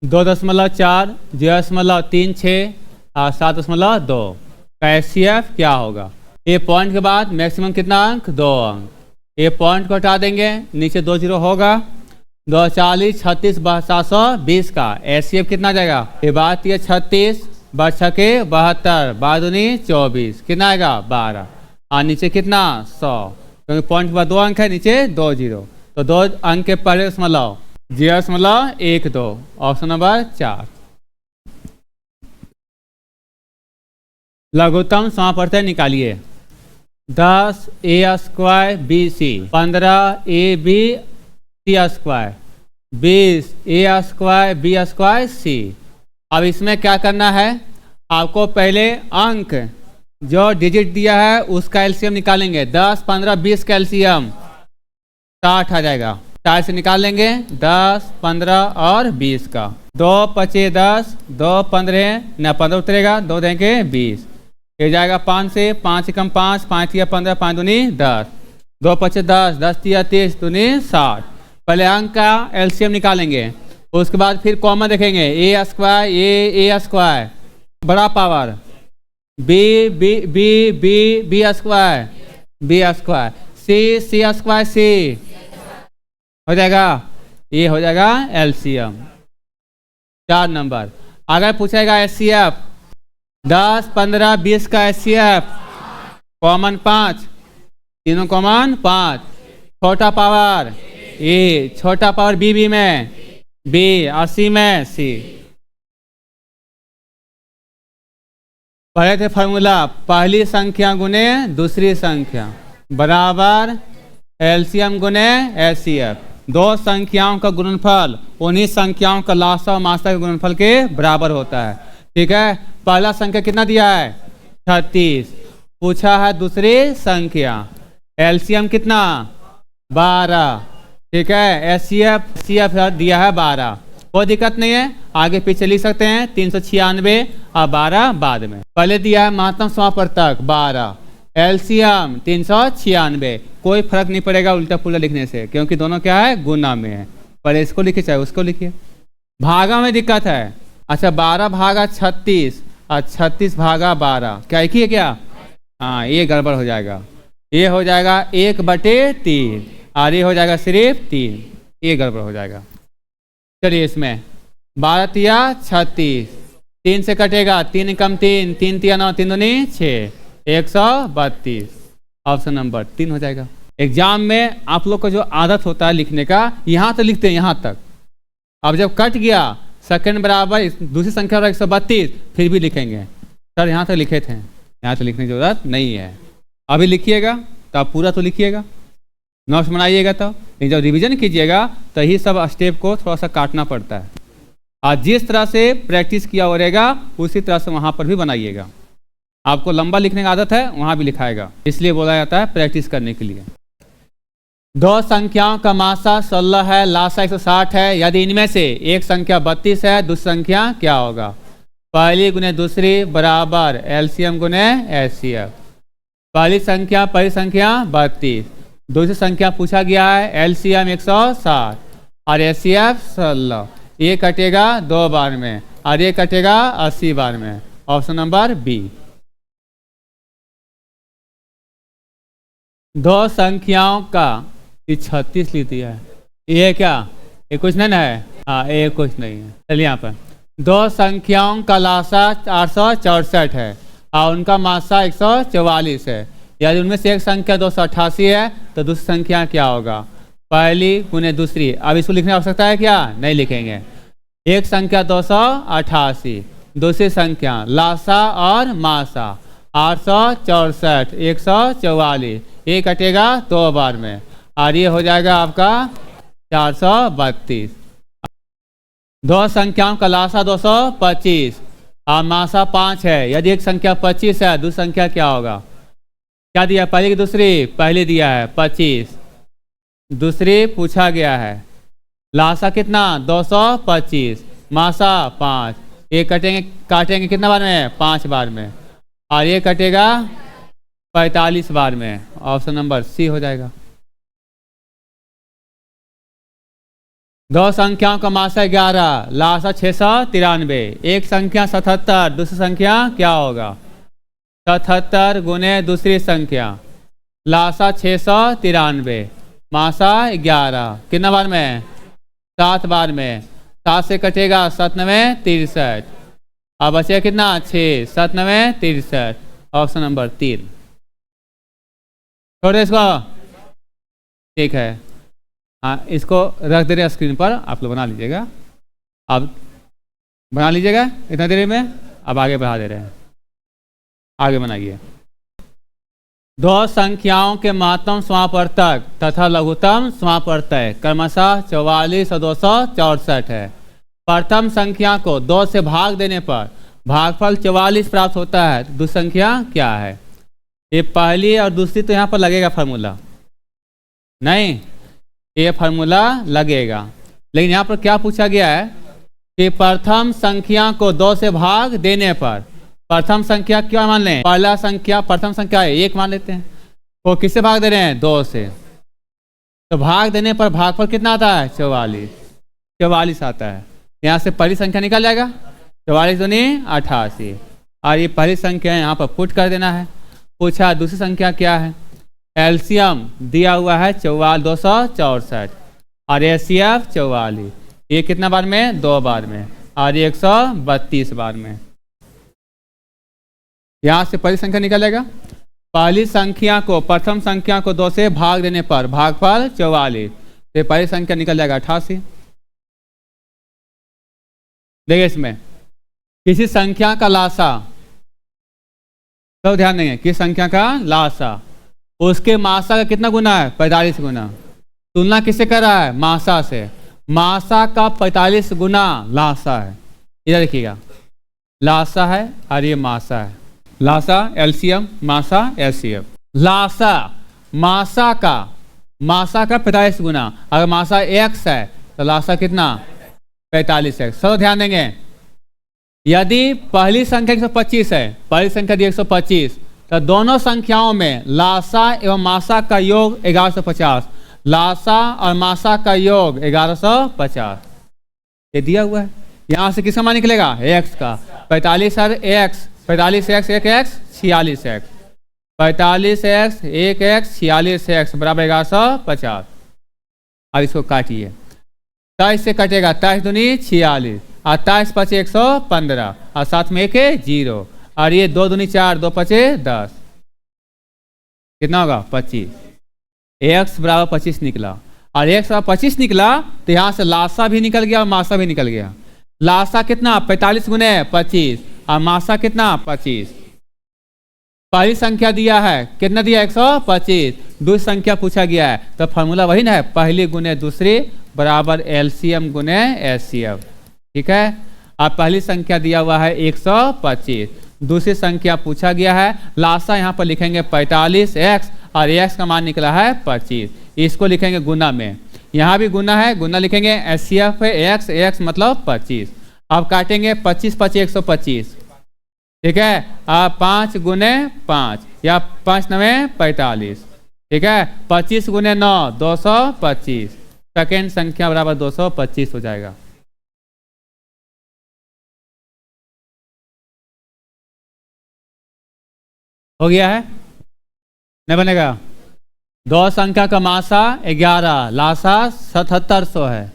2.4, 0.36 और 7.2 का एचसीएफ क्या होगा। ये पॉइंट के बाद मैक्सिमम कितना अंक, 2 अंक। ये पॉइंट को हटा देंगे, नीचे 2 0 होगा। 240, 36, 720 का एचसीएफ कितना जाएगा, ये बात ये 36 × 6 के 72, 12 दूनी 24, कितना आएगा 12, और नीचे कितना 100, क्योंकि पॉइंट के बाद 2 अंक है, नीचे 2 0, तो 2 अंक के पहले 0.12। Option number 4। लघुत्तम समापवर्तन निकालिए। 10 a² BC, 15 AB C², 20 a² B² C। अब इसमें क्या करना है, आपको पहले अंक जो डिजिट दिया है उसका एलसीएम निकालेंगे। 10, 15, 20 का एलसीएम 60 आ जाएगा। 60 से निकाल लेंगे 10, 15 और 20 का। 2 5 10, 2 15 न 15 उतरेगा, 2 देंगे 20, ये जाएगा 5 से। 5 कम 5, 5 या 15, 5 दूनी 10, 2 5 10, 10 या 30 दूनी 60। पहले अंक का एलसीएम निकालेंगे, उसके बाद फिर कॉमन देखेंगे। a² बड़ा पावर, b² c² हो जाएगा। ये हो जाएगा एलसीएम। 4 नंबर। अगर पूछेगा एचसीएफ 10, 15, 20 का एचसीएफ कॉमन 5, तीनों कॉमन 5, छोटा पावर ए, छोटा पावर बी में बी, 80 में सी। पढ़े थे फॉर्मूला, पहली संख्या गुने दूसरी संख्या बराबर एलसीएम गुने एचसीएफ। 2 संख्याओं का गुणनफल उन्हीं संख्याओं का लासा और मासा के गुणनफल के बराबर होता है। ठीक है, पहला संख्या कितना दिया है 36, पूछा है दूसरी संख्या, एलसीएम कितना 12। ठीक है, एचसीएफ दिया है 12, कोई दिक्कत नहीं है, आगे पीछे लिख सकते हैं। 396 और 12 बाद में। पहले दिया है महत्तम समापवर्तक 12, एलसीएम 396, कोई फर्क नहीं पड़ेगा उल्टा पुल्टा लिखने से, क्योंकि दोनों क्या है, गुना में है। पर इसको लिखिए चाहे उसको लिखिए। भागा में दिक्कत है। अच्छा 12 भागा 36 और 36 भागा 12, क्या एक ही है क्या? हाँ, ये गड़बड़ हो जाएगा। ये हो जाएगा 1/3 और ये हो जाएगा सिर्फ 3, ये गड़बड़ हो जाएगा। चलिए इसमें 12 तिया 36, 3 से कटेगा, 3 कम 3, 3 तिया 9, 3 दूनी 6, 132। ऑप्शन नंबर 3 हो जाएगा। एग्जाम में आप लोग का जो आदत होता है लिखने का, यहाँ तक लिखते हैं, यहाँ तक। अब जब कट गया सेकंड बराबर दूसरी संख्या 132, फिर भी लिखेंगे सर यहाँ तक लिखे थे, यहाँ तक लिखने की जरूरत नहीं है। अभी लिखिएगा तो आप पूरा तो लिखिएगा, नोट्स बनाइएगा तो, लेकिन जब रिवीजन कीजिएगा तो ही सब स्टेप को थोड़ा सा काटना पड़ता है। और जिस तरह से प्रैक्टिस किया हो रहेगा उसी तरह से वहाँ पर भी बनाइएगा। आपको लंबा लिखने की आदत है, वहाँ भी लिखाएगा, इसलिए बोला जाता है प्रैक्टिस करने के लिए। दो संख्याओं का मासा 16 है, लासा 160 है। यदि इनमें से एक संख्या 32 है, दूसरी संख्या क्या होगा? पहली गुने दूसरी बराबर एलसीएम गुने एचसीएफ। पहली संख्या 32, दूसरी संख्या पूछा गया है एलसीएम 160 और एचसीएफ 16। ये कटेगा 2 बार में और ये कटेगा 80 बार में। Option number B. दो संख्याओं का 36 लिख दिया है, ये क्या, ये कुछ नहीं है? हाँ, ये कुछ नहीं है। चलिए यहाँ पर दो संख्याओं का लासा 864 है और उनका मासा 144 है। यदि उनमें से एक संख्या 288 है तो दूसरी संख्या क्या होगा? पहली गुने दूसरी। अब इसको लिखने की आवश्यकता है क्या? नहीं लिखेंगे। एक संख्या 288, दूसरी संख्या लासा और मासा 864, 144, ये कटेगा 2 बार में और ये हो जाएगा आपका 432। दो संख्याओं का लासा 225 और मासा 5 है। यदि एक संख्या 25 है, दूसरी संख्या क्या होगा? क्या दिया? पहली की दूसरी? पहले दिया है 25, दूसरी पूछा गया है। लासा कितना? 225, मासा 5, ये काटेंगे कितना बार में? 5 बार में और ये कटेगा 45 बार में। ऑप्शन नंबर सी हो जाएगा। दो संख्याओं का मासा 11, लासा 693, एक संख्या 77, दूसरी संख्या क्या होगा? 77 गुने दूसरी संख्या, लासा 693, मासा 11, कितना बार में? 7 बार में। 7 से कटेगा 7 9 63, अब बचेगा कितना? 6, 7 9 63। Option number 3। छोड़ दे इसको, ठीक है। हाँ, इसको रख दे रहे स्क्रीन पर, आप लोग बना लीजिएगा। अब बना लीजिएगा इतना देर में। अब आगे बढ़ा दे रहे हैं, आगे बनाइए। दो संख्याओं के महत्तम समापवर्तक तथा लघुत्तम समापवर्तक क्रमशः 44 और 264 है। प्रथम संख्या को 2 से भाग देने पर भागफल 44 प्राप्त होता है। दूसरी संख्या क्या है? ये पहली और दूसरी तो यहाँ पर लगेगा फार्मूला, नहीं ये फार्मूला लगेगा, लेकिन यहाँ पर क्या पूछा गया है कि प्रथम संख्या को 2 से भाग देने पर, प्रथम संख्या क्या मान लें? पहला संख्या प्रथम संख्या है 1 मान लेते हैं, वो किससे भाग दे रहे हैं? 2 से। तो भाग देने पर भागफल कितना आता है? 44 आता है। यहाँ से पहली संख्या निकल जाएगा, 44 दूनी 88 और ये पहली संख्या यहाँ पर पुट कर देना है। पूछा दूसरी संख्या क्या है? एलसीएम दिया हुआ है 264 और एचसीएफ 44, ये कितना बार में? 2 बार में और ये 132 बार में। यहाँ से पहली संख्या निकलेगा, पहली संख्या को प्रथम संख्या को 2 से भाग देने पर भागफल 44, तो पहली संख्या निकल जाएगा 88। देखिए इसमें किसी संख्या का लासा, सब ध्यान देंगे, किस संख्या का लासा, उसके मासा का कितना गुना है? 45 गुना। तुलना किससे कर रहा है? मासा से। मासा का 45 गुना लासा है। इधर देखिएगा, लासा है और ये मासा है। लासा एलसीएम, मासा एचसीएफ। लासा मासा का 45 गुना। अगर मासा x है तो लासा कितना? 45 है। सब ध्यान देंगे, यदि पहली संख्या 125 है, पहली संख्या दी 125, तो दोनों संख्याओं में लासा एवं मासा का योग 1150, लासा और मासा का योग 1150 ये दिया हुआ है। यहां से किसका मान निकलेगा? x का। 45 और x, 45x 1x 46x, 45x 1x 46x बराबर 1150। अब इसको काटिए, 23 से कटेगा, 23 दूनी 46 और 23 पचे 115 और साथ में 1 है 0 और ये 2 दूनी 4, 2 पचे 10, कितना होगा? 25। x बराबर 25 निकला और x बराबर 25 निकला तो यहाँ से लासा भी निकल गया और मासा भी निकल गया। लासा कितना? 45 गुने 25 और मासा कितना? 25। पहली संख्या दिया है, कितना दिया? 125। दूसरी संख्या पूछा गया है तो फॉर्मूला वही ना है, पहली गुने दूसरी बराबर एलसीएम गुने एचसीएफ। ठीक है, अब पहली संख्या दिया हुआ है 125, दूसरी संख्या पूछा गया है, लासा यहाँ पर लिखेंगे 45x और x का मान निकला है 25, इसको लिखेंगे गुना में, यहाँ भी गुना है, गुना लिखेंगे, एचसीएफ है x मतलब 25। अब काटेंगे 25 पचे 125, ठीक है, अब 5 गुने 5 या 5 नवे 45, ठीक है, 25 गुने 9 225, सेकेंड संख्या बराबर 225 हो जाएगा। हो गया है? नहीं बनेगा? दो संख्या का मासा 11, लासा 7700 है,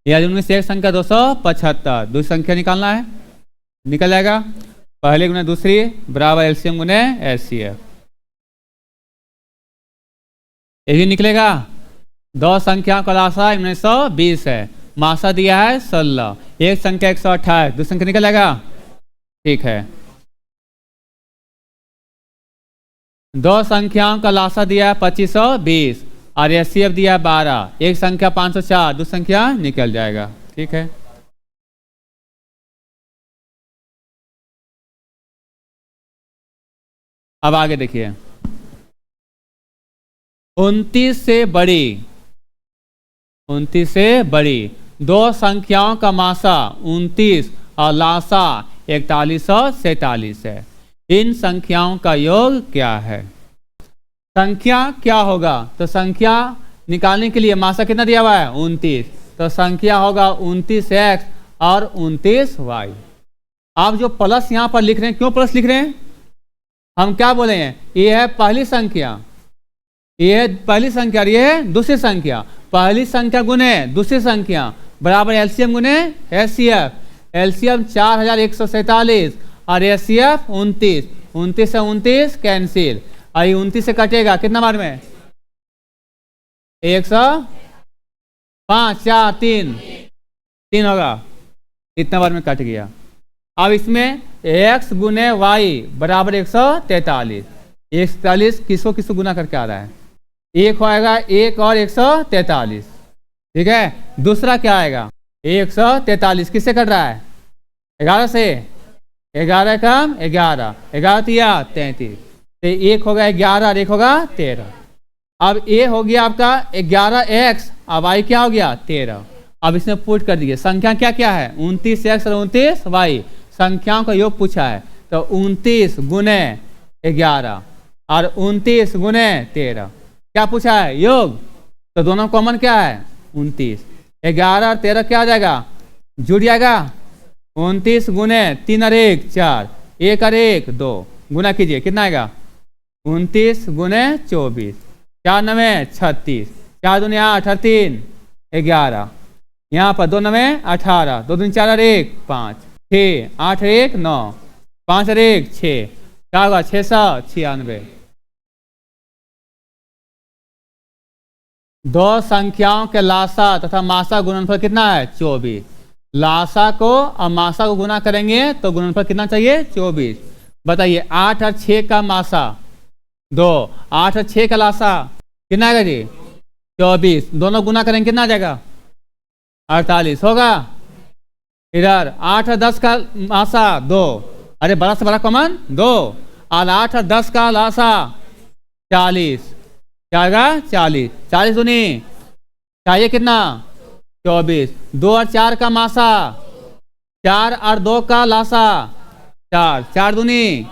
या उनमें से एक संख्या 275, दूसरी संख्या निकालना है, निकल जाएगा, पहले गुने दूसरी बराबर एलसीएम गुने एचसीएफ, ये भी निकलेगा। दो संख्या का लासा 1920 है, मासा दिया है 16, एक संख्या 128, दूसरी संख्या निकल जाएगा। ठीक है, दो संख्याओं का लासा दिया है 2520 और एचसीएफ दिया है 12, एक संख्या 504, दूसरी संख्या निकल जाएगा। ठीक है, अब आगे देखिए, 29 से बड़ी, 29 से बड़ी दो संख्याओं का मासा 29 और लासा 4147 है, इन संख्याओं का योग क्या है? संख्या क्या होगा? तो संख्या निकालने के लिए मासा कितना दिया हुआ है? 29, तो संख्या होगा 29x और 29y। आप जो प्लस यहां पर लिख रहे हैं, क्यों प्लस लिख रहे हैं? हम क्या बोले हैं? ये है पहली संख्या, ये है पहली संख्या, ये है दूसरी संख्या, पहली संख्या गुने दूसरी संख्या बराबर एलसीएम गुने एचसीएफ, एलसीएम 4147 और एचसीएफ 29, 29 से 29 कैंसिल, और 29 से कटेगा कितना बार में? 105 4 3 होगा, इतना बार में कट गया। अब इसमें x गुने y बराबर 143, 143 किसको गुना करके आ रहा है? एक होएगा 1 और 143, ठीक है। दूसरा क्या आएगा? 143 किससे कट रहा है? 11 से, 11 कम 11, 11 तिया 33, तो एक होगा 11 और एक होगा 13। अब ए हो गया आपका 11x, अब y क्या हो गया? 13। अब इसमें पुट कर दिए, संख्या क्या क्या है? 29x और 29y, संख्याओं का योग पूछा है, तो 29 गुने 11 और 29 गुने 13, क्या पूछा है? योग, तो दोनों कॉमन क्या है? 29, 11 और 13 क्या आ जाएगा? जुड़ जाएगा, 29 गुने 3 और 1 4, 1 और 1 2, गुना कीजिए, कितना आएगा? 29 गुने 24, 4 नवे 36, 4 दूनी 8 और 3 11, यहाँ पर 2 नवे 18, 2 दूनी 4 और 1 5, 6 8 और 1 9, 5 और 1 6, क्या होगा? 696। दो संख्याओं के लासा तथा मासा गुणनफल कितना है? 24। लासा को और मासा को गुना करेंगे तो गुणनफल कितना चाहिए? 24। बताइए, 8 और 6 का मासा 2, 8 और 6 का लासा कितना आएगा जी? 24, दोनों गुना करेंगे कितना आ जाएगा? 48 होगा। इधर 8 और 10 का लासा 2, अरे बड़ा से बड़ा कॉमन 2, और 8 और 10 का लासा 40, क्या आएगा? 40, 40 दूनी चाहिए कितना? 24, 2 और 4 का मासा, 4 और 2 का लासा 4, 4 दूनी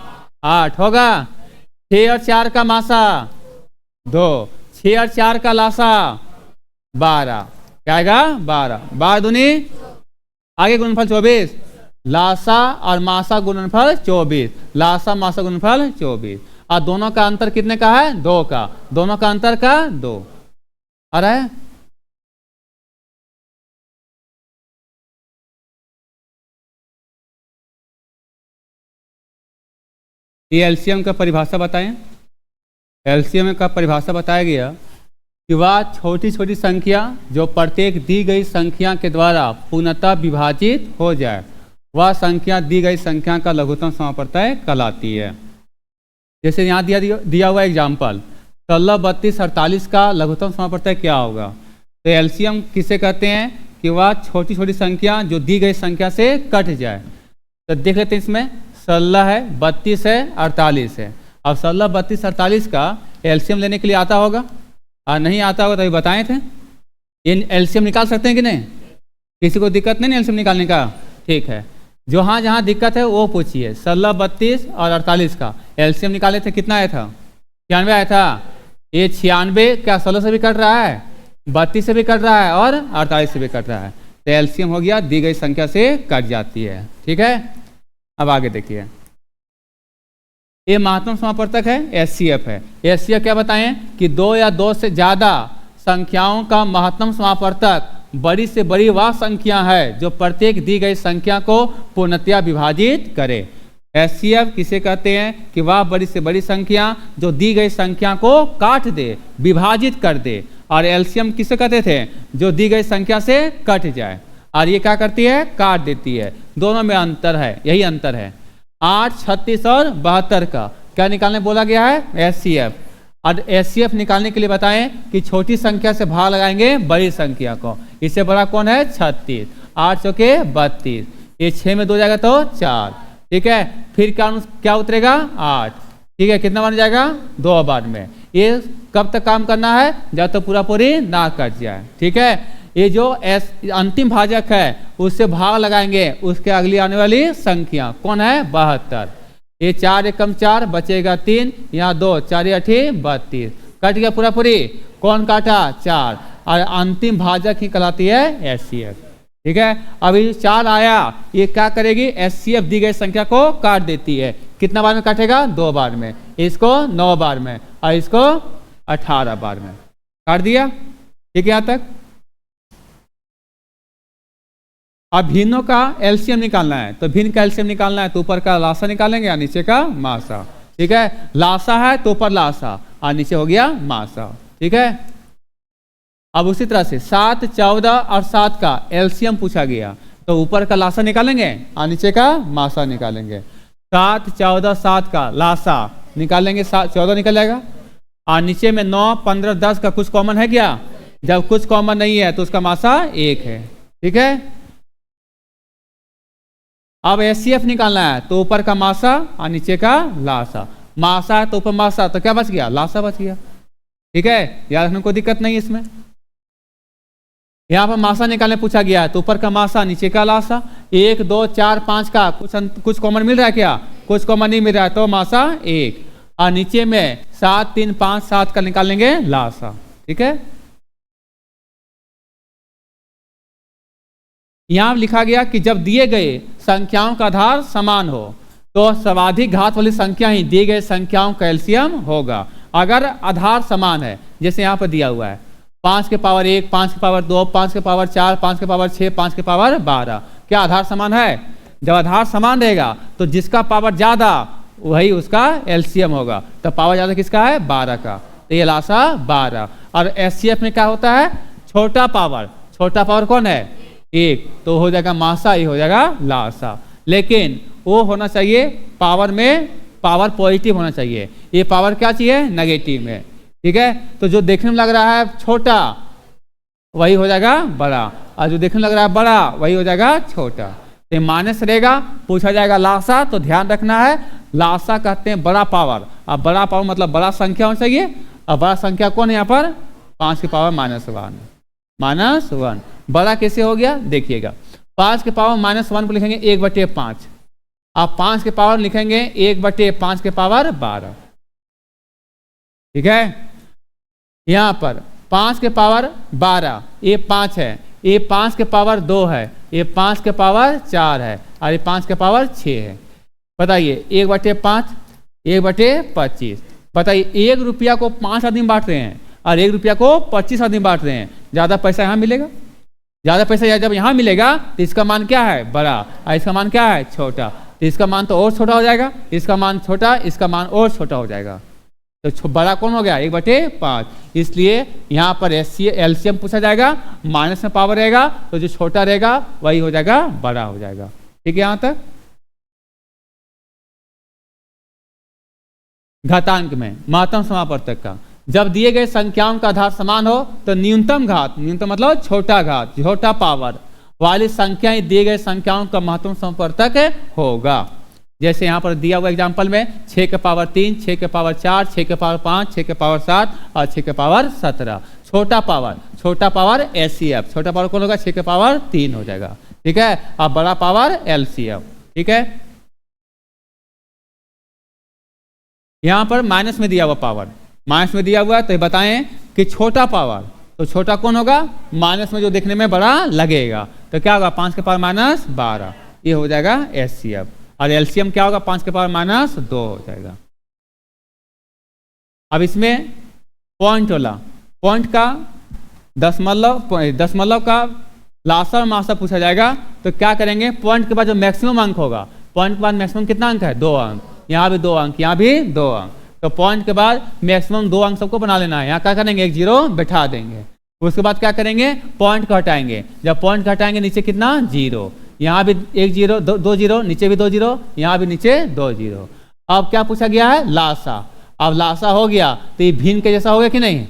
8 होगा, 6 और 4 का मासा 2, 6 और 4 का लासा 12, क्या आएगा 12, 12 दूनी आगे गुणनफल 24, लासा और मासा गुणनफल 24, लासा मासा गुणनफल 24, और दोनों का अंतर कितने का है 2 का, दोनों का अंतर का 2 आ रहा है। ये एलसीएम का परिभाषा बताएं। एलसीएम का परिभाषा बताया गया कि वह छोटी छोटी संख्या जो प्रत्येक दी गई संख्या के द्वारा पूर्णतः विभाजित हो जाए, वह संख्या दी गई संख्या का लघुत्तम समापवर्तक कहलाती है। जैसे यहाँ दिया हुआ एग्जाम्पल 16, 32, 48 का लघुत्तम समापवर्तक क्या होगा। तो एलसीएम किसे कहते हैं कि वह छोटी छोटी संख्या जो दी गई संख्या से कट जाए। तो देख लेते हैं, इसमें 16 है, 32 है, 48 है। अब 16, 32, 48 का एलसीएम लेने के लिए आता होगा, और नहीं आता होगा तो अभी बताए थे। ये एलसीएम निकाल सकते हैं कि नहीं, किसी को दिक्कत नहीं एलसीएम निकालने का, ठीक है। जो हाँ जहाँ दिक्कत है वो पूछिए। 16, 32 और 48 का एलसीएम निकाले थे, कितना आया था 96 आया था। ये 96 क्या 16 से भी कट रहा है, 32 से भी कट रहा है और 48 से भी कट रहा है। तो एलसीएम हो गया दी गई संख्या से कट जाती है, ठीक है। अब आगे देखिए, ये महत्तम समापवर्तक है, एचसीएफ है। एचसीएफ क्या बताएं कि 2 या 2 से ज़्यादा संख्याओं का महत्तम समापवर्तक बड़ी से बड़ी वह संख्या है जो प्रत्येक दी गई संख्या को पूर्णतया विभाजित करे। एचसीएफ किसे कहते हैं कि वह बड़ी से बड़ी संख्या जो दी गई संख्या को काट दे, विभाजित कर दे। और एलसीएम किसे कहते थे, जो दी गई संख्या से कट जाए, और ये क्या करती है, काट देती है। दोनों में अंतर है, यही अंतर है। 8, 36 और 72 का क्या निकालने बोला गया है, एचसीएफ। और एचसीएफ निकालने के लिए बताएं कि छोटी संख्या से भाग लगाएंगे बड़ी संख्या को। इससे बड़ा कौन है, 36, 8 चौके 32, ये 6 में 2 जाएगा तो 4, ठीक है। फिर क्या उतरेगा 8, ठीक है। कितना बन जाएगा 2 बार में। ये कब तक काम करना है, जब तक पूरा पूरी ना कट जाए, ठीक है। ये जो अंतिम भाजक है उससे भाग लगाएंगे उसके अगली आने वाली संख्या कौन है, 72। ये 4 एकम 4 बचेगा 3, यहाँ 2, 4 8 32, कट गया पूरा पूरी। कौन काटा, 4, और अंतिम भाजक ही कहलाती है एचसीएफ, ठीक है। अभी 4 आया, ये क्या करेगी, एचसीएफ दी गई संख्या को काट देती है। कितना बार में काटेगा, 2 बार में। इसको 9 बार में और इसको 18 बार में काट दिया, ठीक है यहाँ तक। अब भिन्नों का एलसीएम निकालना है, तो भिन्न का एलसीएम निकालना है तो ऊपर का लासा निकालेंगे और नीचे का मासा, ठीक है। लासा है तो ऊपर लासा और नीचे हो गया मासा, ठीक है। अब उसी तरह से 7, 14 और 7 का एलसीएम पूछा गया, तो ऊपर का लासा निकालेंगे और नीचे का मासा निकालेंगे। 7, 14, 7 का लासा निकालेंगे, 14 निकल जाएगा, और नीचे में 9, 15, 10 का कुछ कॉमन है क्या, जब कुछ कॉमन नहीं है तो उसका मासा 1 है, ठीक है। अब एचसीएफ निकालना है तो ऊपर का मासा और नीचे का लासा। मासा है तो ऊपर मासा, तो क्या बच गया, लासा बच गया, ठीक है। याद रखने कोई दिक्कत नहीं इसमें। यहाँ पर मासा निकालने पूछा गया है तो ऊपर का मासा नीचे का लासा। 1, 2, 4, 5 का कुछ कॉमन मिल रहा है क्या, कुछ कॉमन नहीं मिल रहा है तो मासा 1, और नीचे में 7, 3, 5, 7 का निकालेंगे लासा, ठीक है। यहाँ लिखा गया कि जब दिए गए संख्याओं का आधार समान हो तो सर्वाधिक घात वाली संख्या ही दिए गए संख्याओं का एलसीएम होगा। अगर आधार समान है, जैसे यहाँ पर दिया हुआ है 5 के पावर 1, 5 के पावर 2, 5 के पावर 4, 5 के पावर 6, 5 के पावर 12, क्या आधार समान है। जब आधार समान रहेगा तो जिसका पावर ज़्यादा वही उसका एलसीएम होगा। तो पावर ज़्यादा किसका है, 12 का, तो ये लासा 12। और एचसीएफ में क्या होता है, छोटा पावर कौन है, 1, तो हो जाएगा मासा, ये हो जाएगा लासा। लेकिन वो होना चाहिए पावर में, पावर पॉजिटिव होना चाहिए। ये पावर क्या चाहिए, नेगेटिव में, ठीक है। तो जो देखने में लग रहा है छोटा वही हो जाएगा बड़ा, और जो देखने में लग रहा है बड़ा वही हो जाएगा छोटा। तो माइनस रहेगा, पूछा जाएगा लासा, तो ध्यान रखना है लासा कहते हैं बड़ा पावर। अब बड़ा पावर मतलब बड़ा संख्या होना चाहिए, और बड़ा संख्या कौन है यहाँ पर, 5 के पावर -1। बड़ा कैसे हो गया, देखिएगा 5 के पावर -1 पर लिखेंगे 1/5, आप 5 के पावर लिखेंगे 1/5 के पावर 12, ठीक है। यहाँ पर 5 के पावर 12, ये 5 है, ये 5 के पावर 2 है, ये 5 के पावर 4 है और ये 5 के पावर 6 है। बताइए 1/5, 1/25। बताइए 1 रुपया को 5 आदमी बांट रहे हैं और 1 रुपया को 25 आदमी बांट रहे हैं। ज़्यादा पैसा यहाँ मिलेगा, ज़्यादा पैसा जब यहाँ मिलेगा तो इसका मान क्या है, बड़ा, और इसका मान क्या है, छोटा। तो इसका मान तो और छोटा हो जाएगा, इसका मान छोटा, इसका मान और छोटा हो जाएगा। तो बड़ा कौन हो गया, 1/5। इसलिए यहाँ पर एलसीएम पूछा जाएगा, माइनस में पावर रहेगा तो जो छोटा रहेगा वही हो जाएगा, बड़ा हो जाएगा। ठीक है। यहाँ तक घातांक में महत्तम समापवर्तक का, जब दिए गए संख्याओं का आधार समान हो तो न्यूनतम घात, न्यूनतम मतलब छोटा घात, छोटा पावर वाली संख्या दिए गए संख्याओं का महत्तम समापवर्तक होगा। जैसे यहाँ पर दिया हुआ एग्जाम्पल में 6 के पावर 3, 6 के पावर 4, 6 के पावर 5, 6 के पावर 7 और 6 के पावर 17। छोटा पावर एचसीएफ, छोटा पावर कौन होगा, 6 के पावर 3 हो जाएगा। ठीक है। अब बड़ा पावर एलसीएफ। ठीक है। यहाँ पर माइनस में दिया हुआ पावर, माइनस में दिया हुआ है तो बताएं कि छोटा पावर, तो छोटा कौन होगा, माइनस में जो देखने में बड़ा लगेगा, तो क्या होगा, 5 के पावर -12, ये हो जाएगा एचसीएफ। और एलसीएम क्या होगा, 5 के पावर -2 हो जाएगा। अब इसमें पॉइंट वाला, पॉइंट का दशमलव का लासा और मासा पूछा जाएगा तो क्या करेंगे, पॉइंट के बाद जो मैक्सिमम अंक होगा, पॉइंट के बाद मैक्सिमम कितना अंक है, 2 अंक, यहाँ भी 2 अंक, यहाँ भी 2 अंक। तो पॉइंट के बाद मैक्सिमम 2 अंक सबको बना लेना है। यहाँ क्या करेंगे, 1 0 बैठा देंगे। उसके बाद क्या करेंगे, पॉइंट को हटाएंगे। जब पॉइंट हटाएंगे नीचे कितना, 0, यहाँ भी 1 0, 2 0, नीचे भी 2 0, यहाँ भी नीचे 2 0। अब क्या पूछा गया है, लासा। अब लासा हो गया तो ये भिन्न के जैसा हो गया कि नहीं,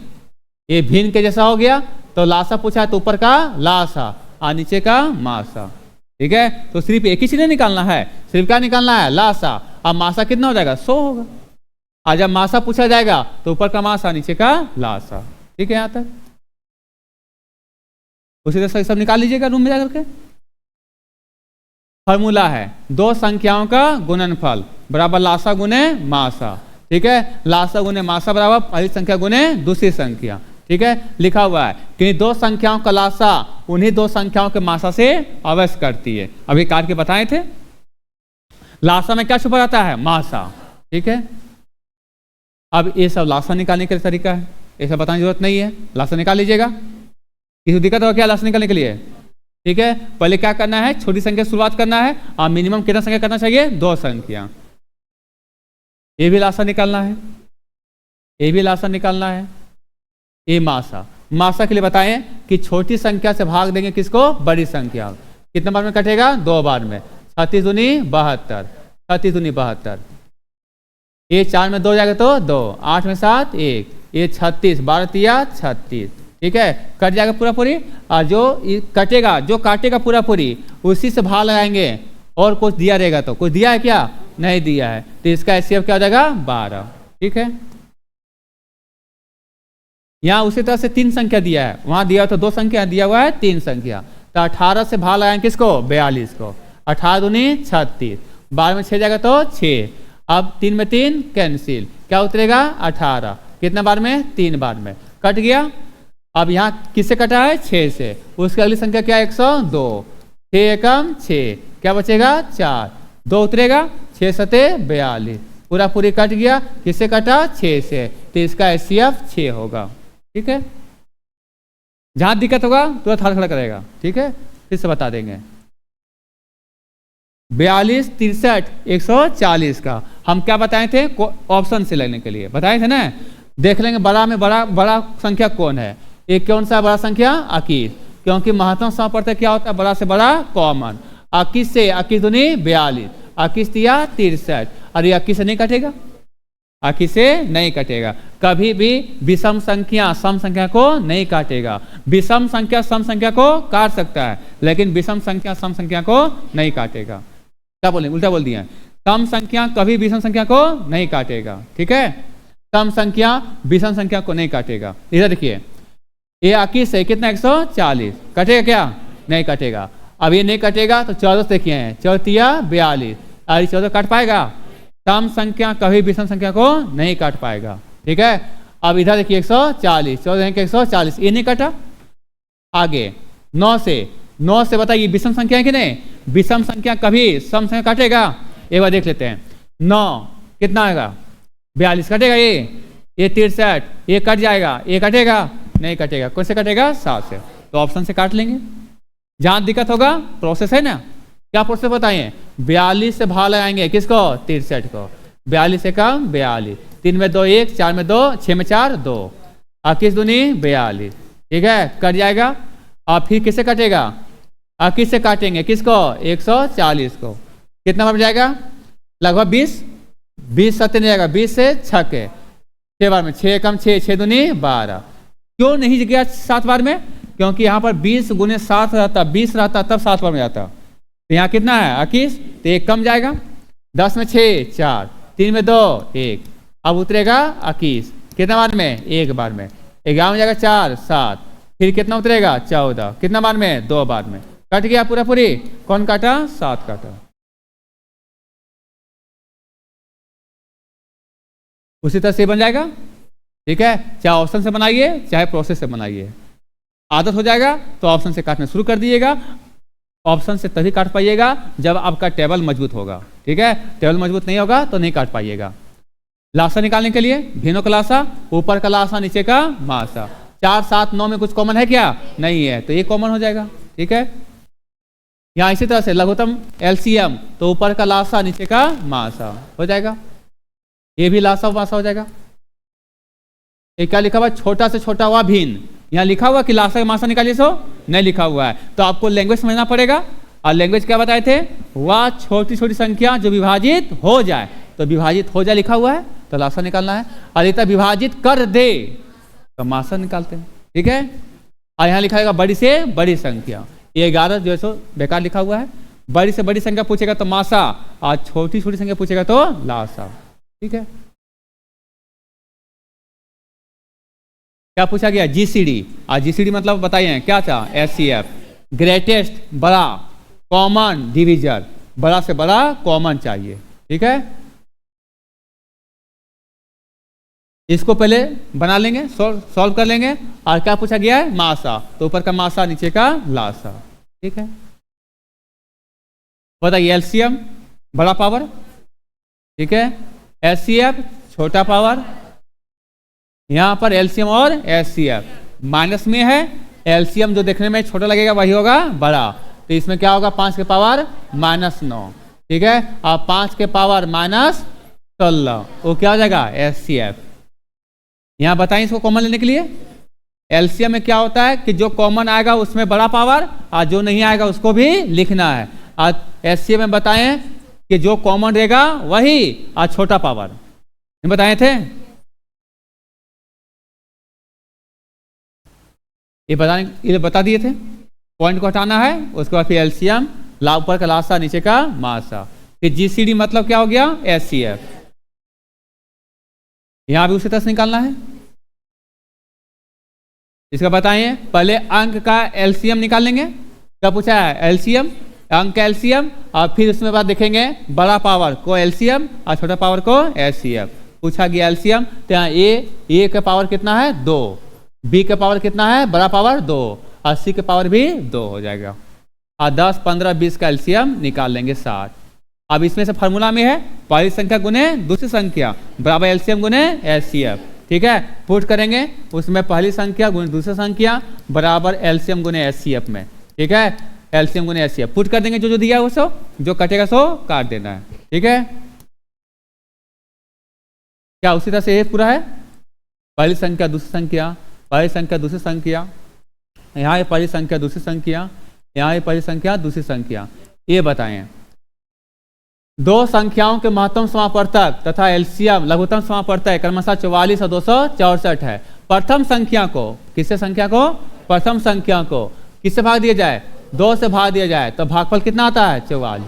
ये भिन्न के जैसा हो गया। तो लासा पूछा है तो ऊपर का लासा और नीचे का मासा। ठीक है। तो सिर्फ एक ही चीज निकालना है, सिर्फ क्या निकालना है, लासा। अब मासा कितना हो जाएगा, 100 होगा। और जब मासा पूछा जाएगा तो ऊपर का मासा नीचे का लासा। ठीक है। यहाँ तक उसी तरह से सब निकाल लीजिएगा रूम में जाकर के। फॉर्मूला है 2 संख्याओं का गुणनफल बराबर लासा गुने मासा। ठीक है। लासा गुने मासा बराबर पहली संख्या गुने दूसरी संख्या। ठीक है। लिखा हुआ है कि 2 संख्याओं का लासा उन्हीं 2 संख्याओं के मासा से अवश्य करती है। अभी काट के बताए थे, लासा में क्या छुपा रहता है, मासा। ठीक है। अब ये सब लासा निकालने का तरीका है, ये सब बताने की जरूरत नहीं है, लासा निकाल लीजिएगा। किसी दिक्कत हो क्या लासा निकालने के लिए। ठीक है। पहले क्या करना है, छोटी संख्या शुरुआत करना है और मिनिमम कितना संख्या करना चाहिए, 2 संख्या। ये भी लासा निकालना है, ये भी लासा निकालना है। ये मासा, मासा के लिए बताएं कि छोटी संख्या से भाग देंगे किसको, बड़ी संख्या। कितने बार में कटेगा, 2 बार में। 36 दूनी 72, 36 दूनी 72। ये 4 में 2 जाएगा तो 2, 8 में 7 1, ये 36, 12 तिया 36। ठीक है। कट जाएगा पूरा पूरी। और जो कटेगा, जो काटेगा पूरा पूरी, उसी से भाग लगाएंगे। और कुछ दिया रहेगा तो, कुछ दिया है क्या, नहीं दिया है, तो इसका एचसीएफ क्या हो जाएगा, 12। ठीक है। यहाँ उसी तरह से 3 संख्या दिया है, वहां दिया तो 2 संख्या, दिया हुआ है 3 संख्या। तो 18 से भाग लगाएंगे किसको, 42 को। 18 दूनी 36, 12 में 6 जाएगा तो 6। अब 3 में 3 कैंसिल, क्या उतरेगा, 18। कितने बार में, 3 बार में कट गया। अब यहाँ किससे कटा है, 6 से। उसकी अगली संख्या क्या है, 102। 6 एकम 6, क्या बचेगा, 4। 2 उतरेगा, 6 7 42, पूरा पूरी कट गया। किससे कटा, 6 से। तो इसका एचसीएफ 6 होगा। ठीक है। जहां दिक्कत होगा तुरंत हाथ खड़ा करेगा। ठीक है। फिर से बता देंगे। 42 63 140 का हम क्या बताए थे, ऑप्शन से लेने के लिए बताए थे ना। देख लेंगे बड़ा में बड़ा संख्या कौन है, एक कौन सा बड़ा संख्या, 21। क्योंकि महत्तम समापवर्तक क्या होता है, बड़ा से बड़ा कॉमन। 21 से 21 दूनी 42, 21 तिया 63। और ये 21 से नहीं कटेगा, 21 से नहीं कटेगा। कभी भी विषम संख्या सम संख्या को नहीं काटेगा। विषम संख्या सम संख्या को काट सकता है, लेकिन विषम संख्या सम संख्या को नहीं काटेगा। क्या बोले, उल्टा बोल दिया। सम संख्या कभी विषम संख्या को नहीं काटेगा। ठीक है। सम संख्या विषम संख्या को नहीं काटेगा। इधर देखिए, ये 21 से कितना, 140, कटेगा क्या, नहीं कटेगा। अब ये नहीं कटेगा तो 14 से किए हैं, 14 तिया 42, और 14 काट पाएगा। सम संख्या कभी विषम संख्या को नहीं काट पाएगा। ठीक है। अब इधर देखिए 140, 14 के 140, ये नहीं कटा। आगे 9 से बताइए विषम संख्या है कि नहीं? विषम संख्या कभी सम संख्या काटेगा? एक बार देख लेते हैं। 9 कितना आएगा? 42 कटेगा ये 63, ये कट जाएगा, ये कटेगा नहीं कटेगा। कैसे कटेगा? 7 से। तो ऑप्शन से काट लेंगे। जहां दिक्कत होगा प्रोसेस है ना, क्या प्रोसेस बताइए? 42 से भाग लगाएंगे किसको? 63 को। 42 से कम 42, 3 में 2 1, 4 में 2, 6 में 4 2, 21 दूनी 42, ठीक है, कट जाएगा। और फिर किससे कटेगा? 21 से काटेंगे किसको? 140 को। कितना बार जाएगा? लगभग 20 सत्य नहीं जाएगा, 20 से 6 के 6 बार में, 6 कम 6, 6 दूनी 12। क्यों नहीं गया 7 बार में? क्योंकि यहाँ पर 20 गुने 7 रहता, 20 रहता तब 7 बार में जाता। तो यहाँ कितना है? 21, तो 1 कम जाएगा। 10 में 6 4, 3 में 2 1, अब उतरेगा 21 कितना बार में? 1 बार में। 11 में जाएगा 4 7, फिर कितना उतरेगा? 14, कितना बार में? 2 बार में। कट गया पूरा पूरी। कौन काटा? 7 काटा। उसी तरह से बन जाएगा, ठीक है। चाहे ऑप्शन से बनाइए चाहे प्रोसेस से बनाइए, आदत हो जाएगा तो ऑप्शन से काटना शुरू कर दीजिएगा। ऑप्शन से तभी काट पाइएगा जब आपका टेबल मजबूत होगा, ठीक है। टेबल मजबूत नहीं होगा तो नहीं काट पाइएगा। लासा निकालने के लिए भिन्नों का लासा, ऊपर का लासा नीचे का मासा। 4 7 9 में कुछ कॉमन है क्या? नहीं है, तो ये कॉमन हो जाएगा, ठीक है। यहाँ इसी तरह से लघुत्तम एलसीएम, तो ऊपर का लासा नीचे का मासा हो जाएगा। ये भी लासा मासा हो जाएगा। ये क्या लिखा हुआ? छोटा से छोटा हुआ भिन्न। यहाँ लिखा हुआ कि लासा मासा निकालिए, सो नहीं लिखा हुआ है, तो आपको लैंग्वेज समझना पड़ेगा। और लैंग्वेज क्या बताए थे? वह छोटी छोटी संख्या जो विभाजित हो जाए, तो विभाजित हो जाए लिखा हुआ है तो लासा निकालना है। और इतना विभाजित कर दे तो मासा निकालते हैं, ठीक है। और यहाँ लिखा है बड़ी से बड़ी संख्या। ये 11 जो है सो बेकार लिखा हुआ है। बड़ी से बड़ी संख्या पूछेगा तो मासा, और छोटी छोटी संख्या पूछेगा तो लासा, ठीक है। क्या पूछा गया? जीसीडी। और जीसीडी मतलब बताइए क्या था? एचसीएफ, ग्रेटेस्ट बड़ा कॉमन डिविजन, बड़ा से बड़ा कॉमन चाहिए, ठीक है। इसको पहले बना लेंगे, सॉल्व कर लेंगे। और क्या पूछा गया है? मासा, तो ऊपर का मासा नीचे का लासा, ठीक है। बताइए एलसीएम बड़ा पावर, ठीक है, एचसीएफ छोटा पावर। यहां पर एलसीएम और एचसीएफ माइनस में है। एलसीएम जो देखने में छोटा लगेगा वही होगा बड़ा, तो इसमें क्या होगा? 5 के पावर -9, ठीक है। और 5 के पावर -16, वो क्या हो जाएगा? एचसीएफ। यहां बताएं इसको कॉमन लेने के लिए। एलसीएम में क्या होता है कि जो कॉमन आएगा उसमें बड़ा पावर, और जो नहीं आएगा उसको भी लिखना है। और एचसीएफ में बताएं कि जो कॉमन रहेगा वही और छोटा पावर बताए थे। ये बता दिए थे। पॉइंट को हटाना है, उसके बाद फिर एलसीएम, ऊपर का लासा नीचे का मासा। फिर जीसीडी मतलब क्या हो गया? एचसीएफ। यहां भी उसी तरह से निकालना है। इसका बताइए, पहले अंक का एलसीएम निकाल लेंगे। क्या पूछा है? एलसीएम, अंक का एलसीएम, और फिर उसमें बाद देखेंगे बड़ा पावर को एलसीएम और छोटा पावर को एचसीएफ। पूछा गया एलसीएम, तो यहाँ ए का पावर कितना है? 2, बी का पावर कितना है? बड़ा पावर 2, और सी का पावर भी 2 हो जाएगा। और 10 15 20 का एलसीएम निकाल लेंगे 60। अब इसमें से फार्मूला में है पहली संख्या गुने दूसरी संख्या बराबर एलसीएम गुने एचसीएफ, ठीक है। पुट करेंगे उसमें पहली संख्या गुने दूसरी संख्या बराबर एलसीएम गुने एचसीएफ में, ठीक है। एलसीएम गुने एचसीएफ पुट कर देंगे, जो दिया है सो, जो कटेगा सो काट देना है, ठीक है। क्या उसी तरह से ये पूरा है? पहली संख्या दूसरी संख्या, पहली संख्या दूसरी संख्या, यहाँ ये पहली संख्या दूसरी संख्या, यहाँ ये पहली संख्या दूसरी संख्या। ये बताएं दो संख्याओं के महत्तम समापवर्तक तथा एलसीएम लघुत्तम समापवर्तक क्रमशः 44 और 264 है। प्रथम संख्या को किससे संख्या को प्रथम संख्या को किससे भाग दिया जाए? 2 से भाग दिया जाए तो भागफल कितना आता है? 44।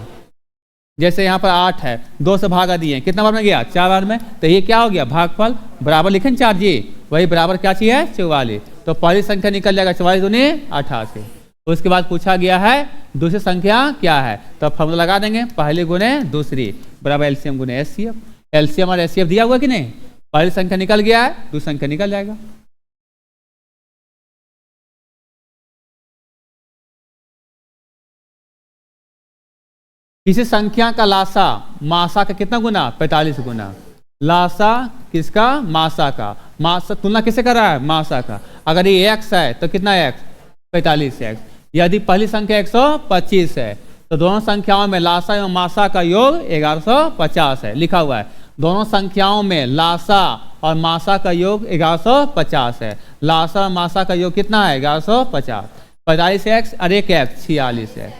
जैसे यहाँ पर 8 है, 2 से भागा दिए, कितना बार में गया? 4 बार में, तो ये क्या हो गया? भागफल बराबर लिखें 4 जी, वही बराबर क्या चाहिए? 44। तो पहली संख्या निकल जाएगा 44 दूनी 88। उसके बाद पूछा गया है दूसरी संख्या क्या है, तो फॉर्मूला लगा देंगे पहली गुने दूसरी बराबर एलसीएम गुने एचसीएफ। एलसीएम और एचसीएफ दिया हुआ कि नहीं? पहली संख्या निकल गया है, दूसरी संख्या निकल जाएगा। किसी संख्या का लासा मासा का कितना गुना? 45 गुना। लासा किसका? मासा का। मासा तुलना किसे कर रहा है? मासा का। अगर ये x है तो कितना x? 45x। यदि पहली संख्या 125 है तो दोनों संख्याओं में लासा एवं मासा का योग 1150 है, लिखा हुआ है। दोनों संख्याओं में लासा और मासा का योग 1150 है। लासा और मासा का योग कितना है? 1150। 45x और 1x 46 है,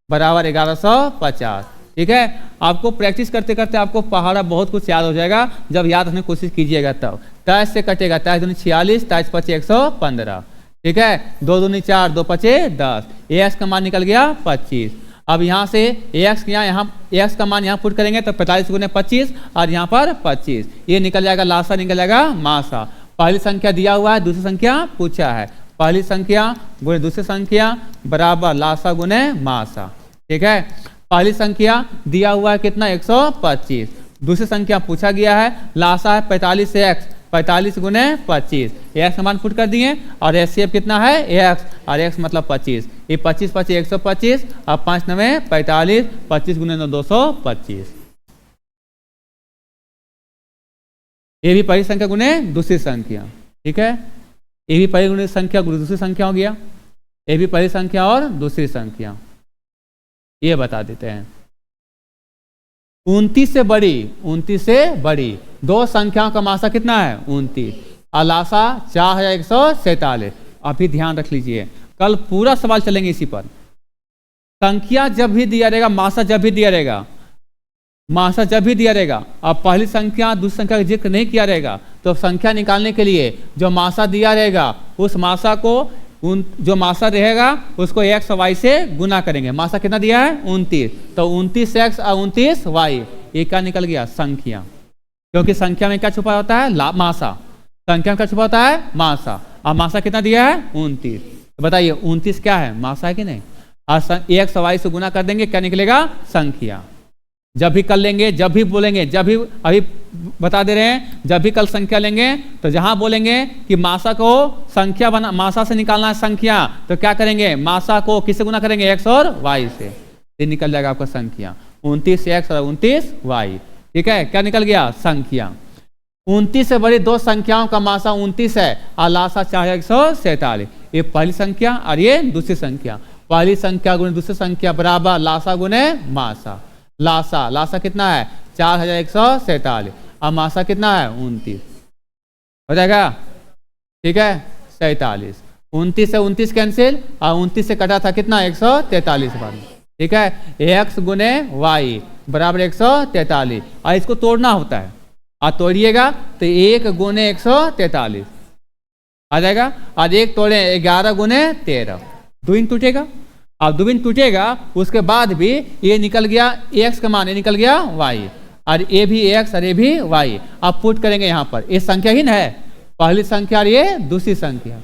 बराबर 1150। ठीक है, आपको प्रैक्टिस करते करते आपको पहाड़ा बहुत कुछ याद हो जाएगा। जब याद रखने की कोशिश कीजिएगा तब। 23 से कटेगा, 23 दूनी 46, 23 पचे 115। ठीक है, 2 दूनी 4, 2 पचे 10। एक्स का मान निकल गया 25। अब यहाँ से एक्स एक्स का मान यहाँ पुट करेंगे तो 45 गुने 25 और यहाँ पर 25, ये निकल जाएगा लासा, निकल जाएगा मासा। पहली संख्या दिया हुआ है, दूसरी संख्या पूछा है। पहली संख्या गुणे दूसरी संख्या बराबर लासा गुने मासा। ठीक है, पहली संख्या दिया हुआ है कितना? 125। दूसरी संख्या पूछा गया है, लासा है 45 से x, 45 गुने 25। एक्स का मान पुट कर दिए और एचसीएफ कितना है? x, और x मतलब 25। ये 25 पचे 125 और 5 9 45, 25 गुने 9 225। ये भी पहली संख्या गुने दूसरी संख्या। ठीक है, ये भी पहली गुने संख्या गुने दूसरी संख्या हो गया। ये भी पहली संख्या और दूसरी संख्या, ये बता देते हैं। 29 से बड़ी, 29 से बड़ी दो संख्याओं का मासा कितना है? 29। अलासा 4147। अभी ध्यान रख लीजिए, कल पूरा सवाल चलेंगे इसी पर। संख्या जब भी दिया रहेगा, मासा जब भी दिया रहेगा, मासा जब भी दिया रहेगा, अब पहली संख्या दूसरी संख्या का जिक्र नहीं किया रहेगा, तो संख्या निकालने के लिए जो मासा दिया रहेगा उस मासा को जो मासा रहेगा उसको x और y से गुना करेंगे। मासा कितना दिया है? 29। तो 29x और 29y, ये क्या निकल गया? संख्या। क्योंकि संख्या में क्या छुपा होता है? मासा। संख्या में क्या छुपा होता है? मासा। अब मासा कितना दिया है? 29। तो बताइए 29 क्या है? मासा है कि नहीं? और x और y से गुना कर देंगे, क्या निकलेगा? संख्या। जब भी कर लेंगे, जब भी बोलेंगे, जब भी अभी बता दे रहे हैं, जब भी कल संख्या लेंगे तो जहां बोलेंगे कि मासा को संख्या बना, मासा से निकालना है संख्या, तो क्या करेंगे? मासा को किससे गुना करेंगे? x और y से। ये निकल जाएगा आपका संख्या 29x और 29y। ठीक है, क्या निकल गया? संख्या। 29 से बड़ी दो संख्याओं का मासा 29 है और लासा 4147। ये पहली संख्या और ये दूसरी संख्या। पहली संख्या गुणे दूसरी संख्या बराबर लासा गुणे मासा। लासा, लासा कितना है? 4147 और मासा कितना है? 29। हो जाएगा? ठीक है, 47। 29 से 29 कैंसिल और 29 से कटा था कितना? 143 बार। ठीक है, x गुने y बराबर 143 और इसको तोड़ना होता है, और तोड़िएगा तो 1 गुने 143 आ जाएगा। और एक तोड़े 11 गुने 13, दुइन टूटेगा। अब दुबिन टूटेगा, उसके बाद भी ये निकल गया x का मान, ये निकल गया y, और ये भी x और ये भी y। अब पुट करेंगे यहाँ पर, ये संख्या ही न है, पहली संख्या और ये दूसरी संख्या।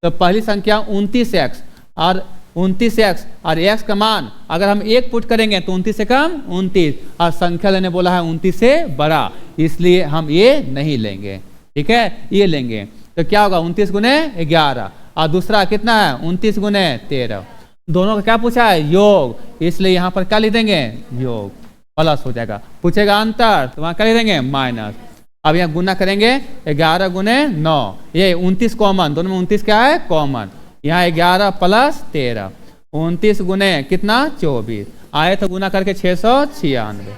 तो पहली संख्या 29x और 29x और x का मान अगर हम एक पुट करेंगे तो 29 से कम 29, और संख्या लेने बोला है 29 से बड़ा, इसलिए हम ये नहीं लेंगे। ठीक है, ये लेंगे तो क्या होगा? 29 गुने 11 और दूसरा कितना है? 29 गुने 13। दोनों का क्या पूछा है? योग, इसलिए यहाँ पर क्या लिख देंगे? योग, प्लस हो जाएगा। पूछेगा अंतर तो वहाँ क्या लिख देंगे? माइनस। अब यहाँ गुना करेंगे 11 गुने 9, ये 29 कॉमन, दोनों में 29 क्या है? कॉमन। यहाँ 11 प्लस 13, 29 गुने कितना? 24 आए तो गुना करके 696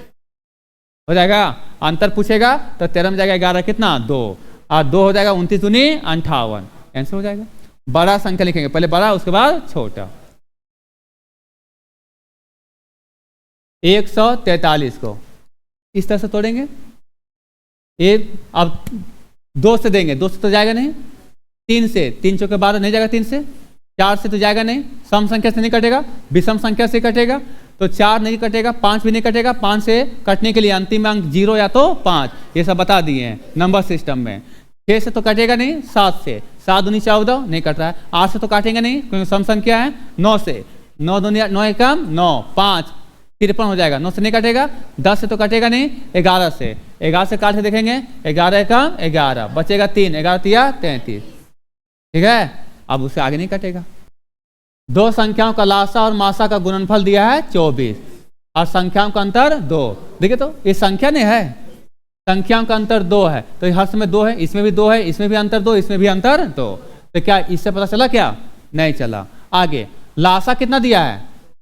हो जाएगा। अंतर पूछेगा तो 13 में जाएगा 11 कितना? 2 और 2 हो जाएगा 29 दूनी 58, आंसर हो जाएगा। बड़ा संख्या लिखेंगे, पहले बड़ा उसके बाद छोटा। 143 को इस तरह से तोड़ेंगे। एक अब 2 से देंगे, 2 से तो जाएगा नहीं, 3 से, 3 चौके 12 नहीं जाएगा, 3 से, 4 से तो जाएगा नहीं, सम संख्या से नहीं कटेगा, विषम संख्या से कटेगा, तो 4 नहीं कटेगा, 5 भी नहीं कटेगा। 5 से कटने के लिए अंतिम अंक 0 या तो 5, ये सब बता दिए हैं नंबर सिस्टम में। 6 से तो कटेगा नहीं, 7 से, 7 दूनी 14 नहीं कट रहा है। 8 से तो काटेंगे नहीं क्योंकि सम संख्या है। 9 से, 9 दूनी 9 एकम 9, 5 53 हो जाएगा, 9 से नहीं कटेगा। 10 से तो कटेगा नहीं, 11 से, 11 से काट के देखेंगे, 11 का 11 बचेगा 3, 11 तिया 33, ठीक है। अब उससे आगे नहीं कटेगा। दो संख्याओं का लासा और मासा का गुणनफल दिया है 24 और संख्याओं का अंतर 2। देखिए तो ये संख्या नहीं है, संख्याओं का अंतर 2 है, तो हर समय 2 है, इसमें भी 2 है, इसमें भी अंतर 2, इसमें भी अंतर 2। तो क्या इससे पता चला क्या? नहीं चला। आगे लासा कितना दिया है?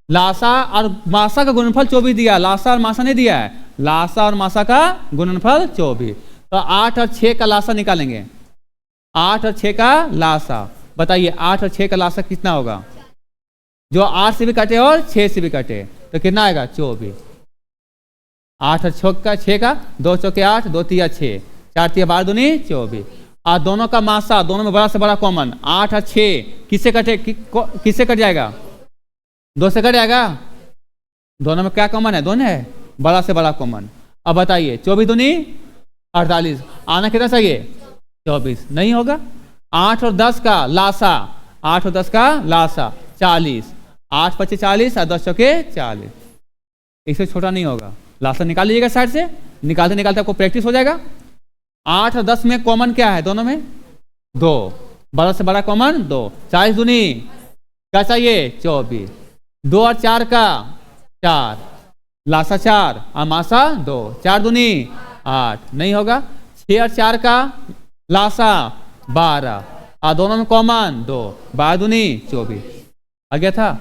लासा और मासा का गुणनफल 24 दिया, लासा और मासा नहीं दिया है। लासा और मासा का गुणनफल 24। तो 8 और 6 का लासा निकालेंगे, 8 और 6 का लासा। बताइए 8 और 6 का लासा कितना होगा? जो 8 से भी कटे और 6 से भी कटे तो कितना आएगा? 24। 8 और 6 का 2 चौके 8, 2 तिया 6, 4 तिया 12 दूनी 24। और दोनों का मासा, दोनों में बड़ा से बड़ा कॉमन 8 और 6 किससे कटे? किससे कट जाएगा? 2 से कट जाएगा। दोनों में क्या कॉमन है? दोनों है, बड़ा से बड़ा कॉमन। अब बताइए 24 दूनी 48, आना कितना चाहिए? 24। नहीं होगा। 8 और 10 का लासा, 8 और 10 का लासा 40, 8 × 5 = 40 और 10 चौके 40। इससे छोटा नहीं होगा। लासा निकाल लीजिएगा साइड से, निकालते निकालते आपको प्रैक्टिस हो जाएगा। 8 और 10 में कॉमन क्या है? दोनों में 2, बड़ा से बड़ा कॉमन 2। 40 दूनी क्या चाहिए? 24। 2 और 4 का 4, लासा 4 और मासा 2, 4 दूनी 8। नहीं होगा। 6 और 4 का लासा 12 और दोनों में कॉमन 2, 12 दूनी 24। आ गया था।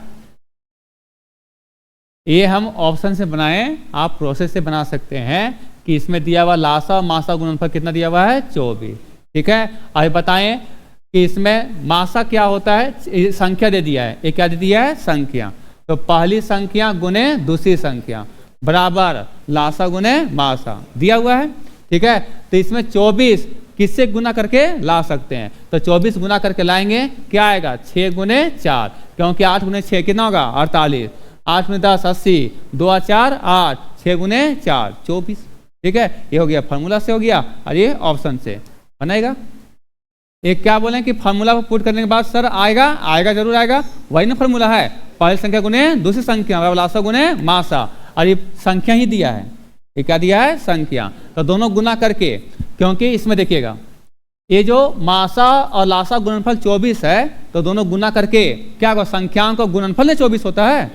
ये हम ऑप्शन से बनाए, आप प्रोसेस से बना सकते हैं कि इसमें दिया हुआ लासा और मासा गुणनफल कितना दिया हुआ है? 24। ठीक है। अभी बताएं कि इसमें मासा क्या होता है? संख्या दे दिया है। ये क्या दे दिया है? संख्या। तो पहली संख्या गुने दूसरी संख्या बराबर लासा गुने मासा दिया हुआ है। ठीक है। तो इसमें 24 किससे गुना करके ला सकते हैं? तो 24 गुना करके लाएंगे, क्या आएगा? 6 × 4, क्योंकि 8 × 6 कितना होगा? 48, 8 × 10 80, 2 और 4 8, 6 × 4 24। ठीक है। ये हो गया फार्मूला से हो गया, और ये ऑप्शन से बनेगा। एक क्या बोले कि फार्मूला को पुट करने के बाद सर आएगा जरूर आएगा, वही ना फार्मूला है। पहली संख्या गुने दूसरी संख्या लासा गुने मासा, और ये संख्या ही दिया है। ये क्या दिया है? संख्या। तो दोनों गुना करके, क्योंकि इसमें देखिएगा ये जो मासा और लासा गुणनफल 24 है, तो दोनों गुना करके क्या होगा? संख्याओं का गुणनफल 24 होता है,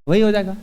वही हो जाएगा।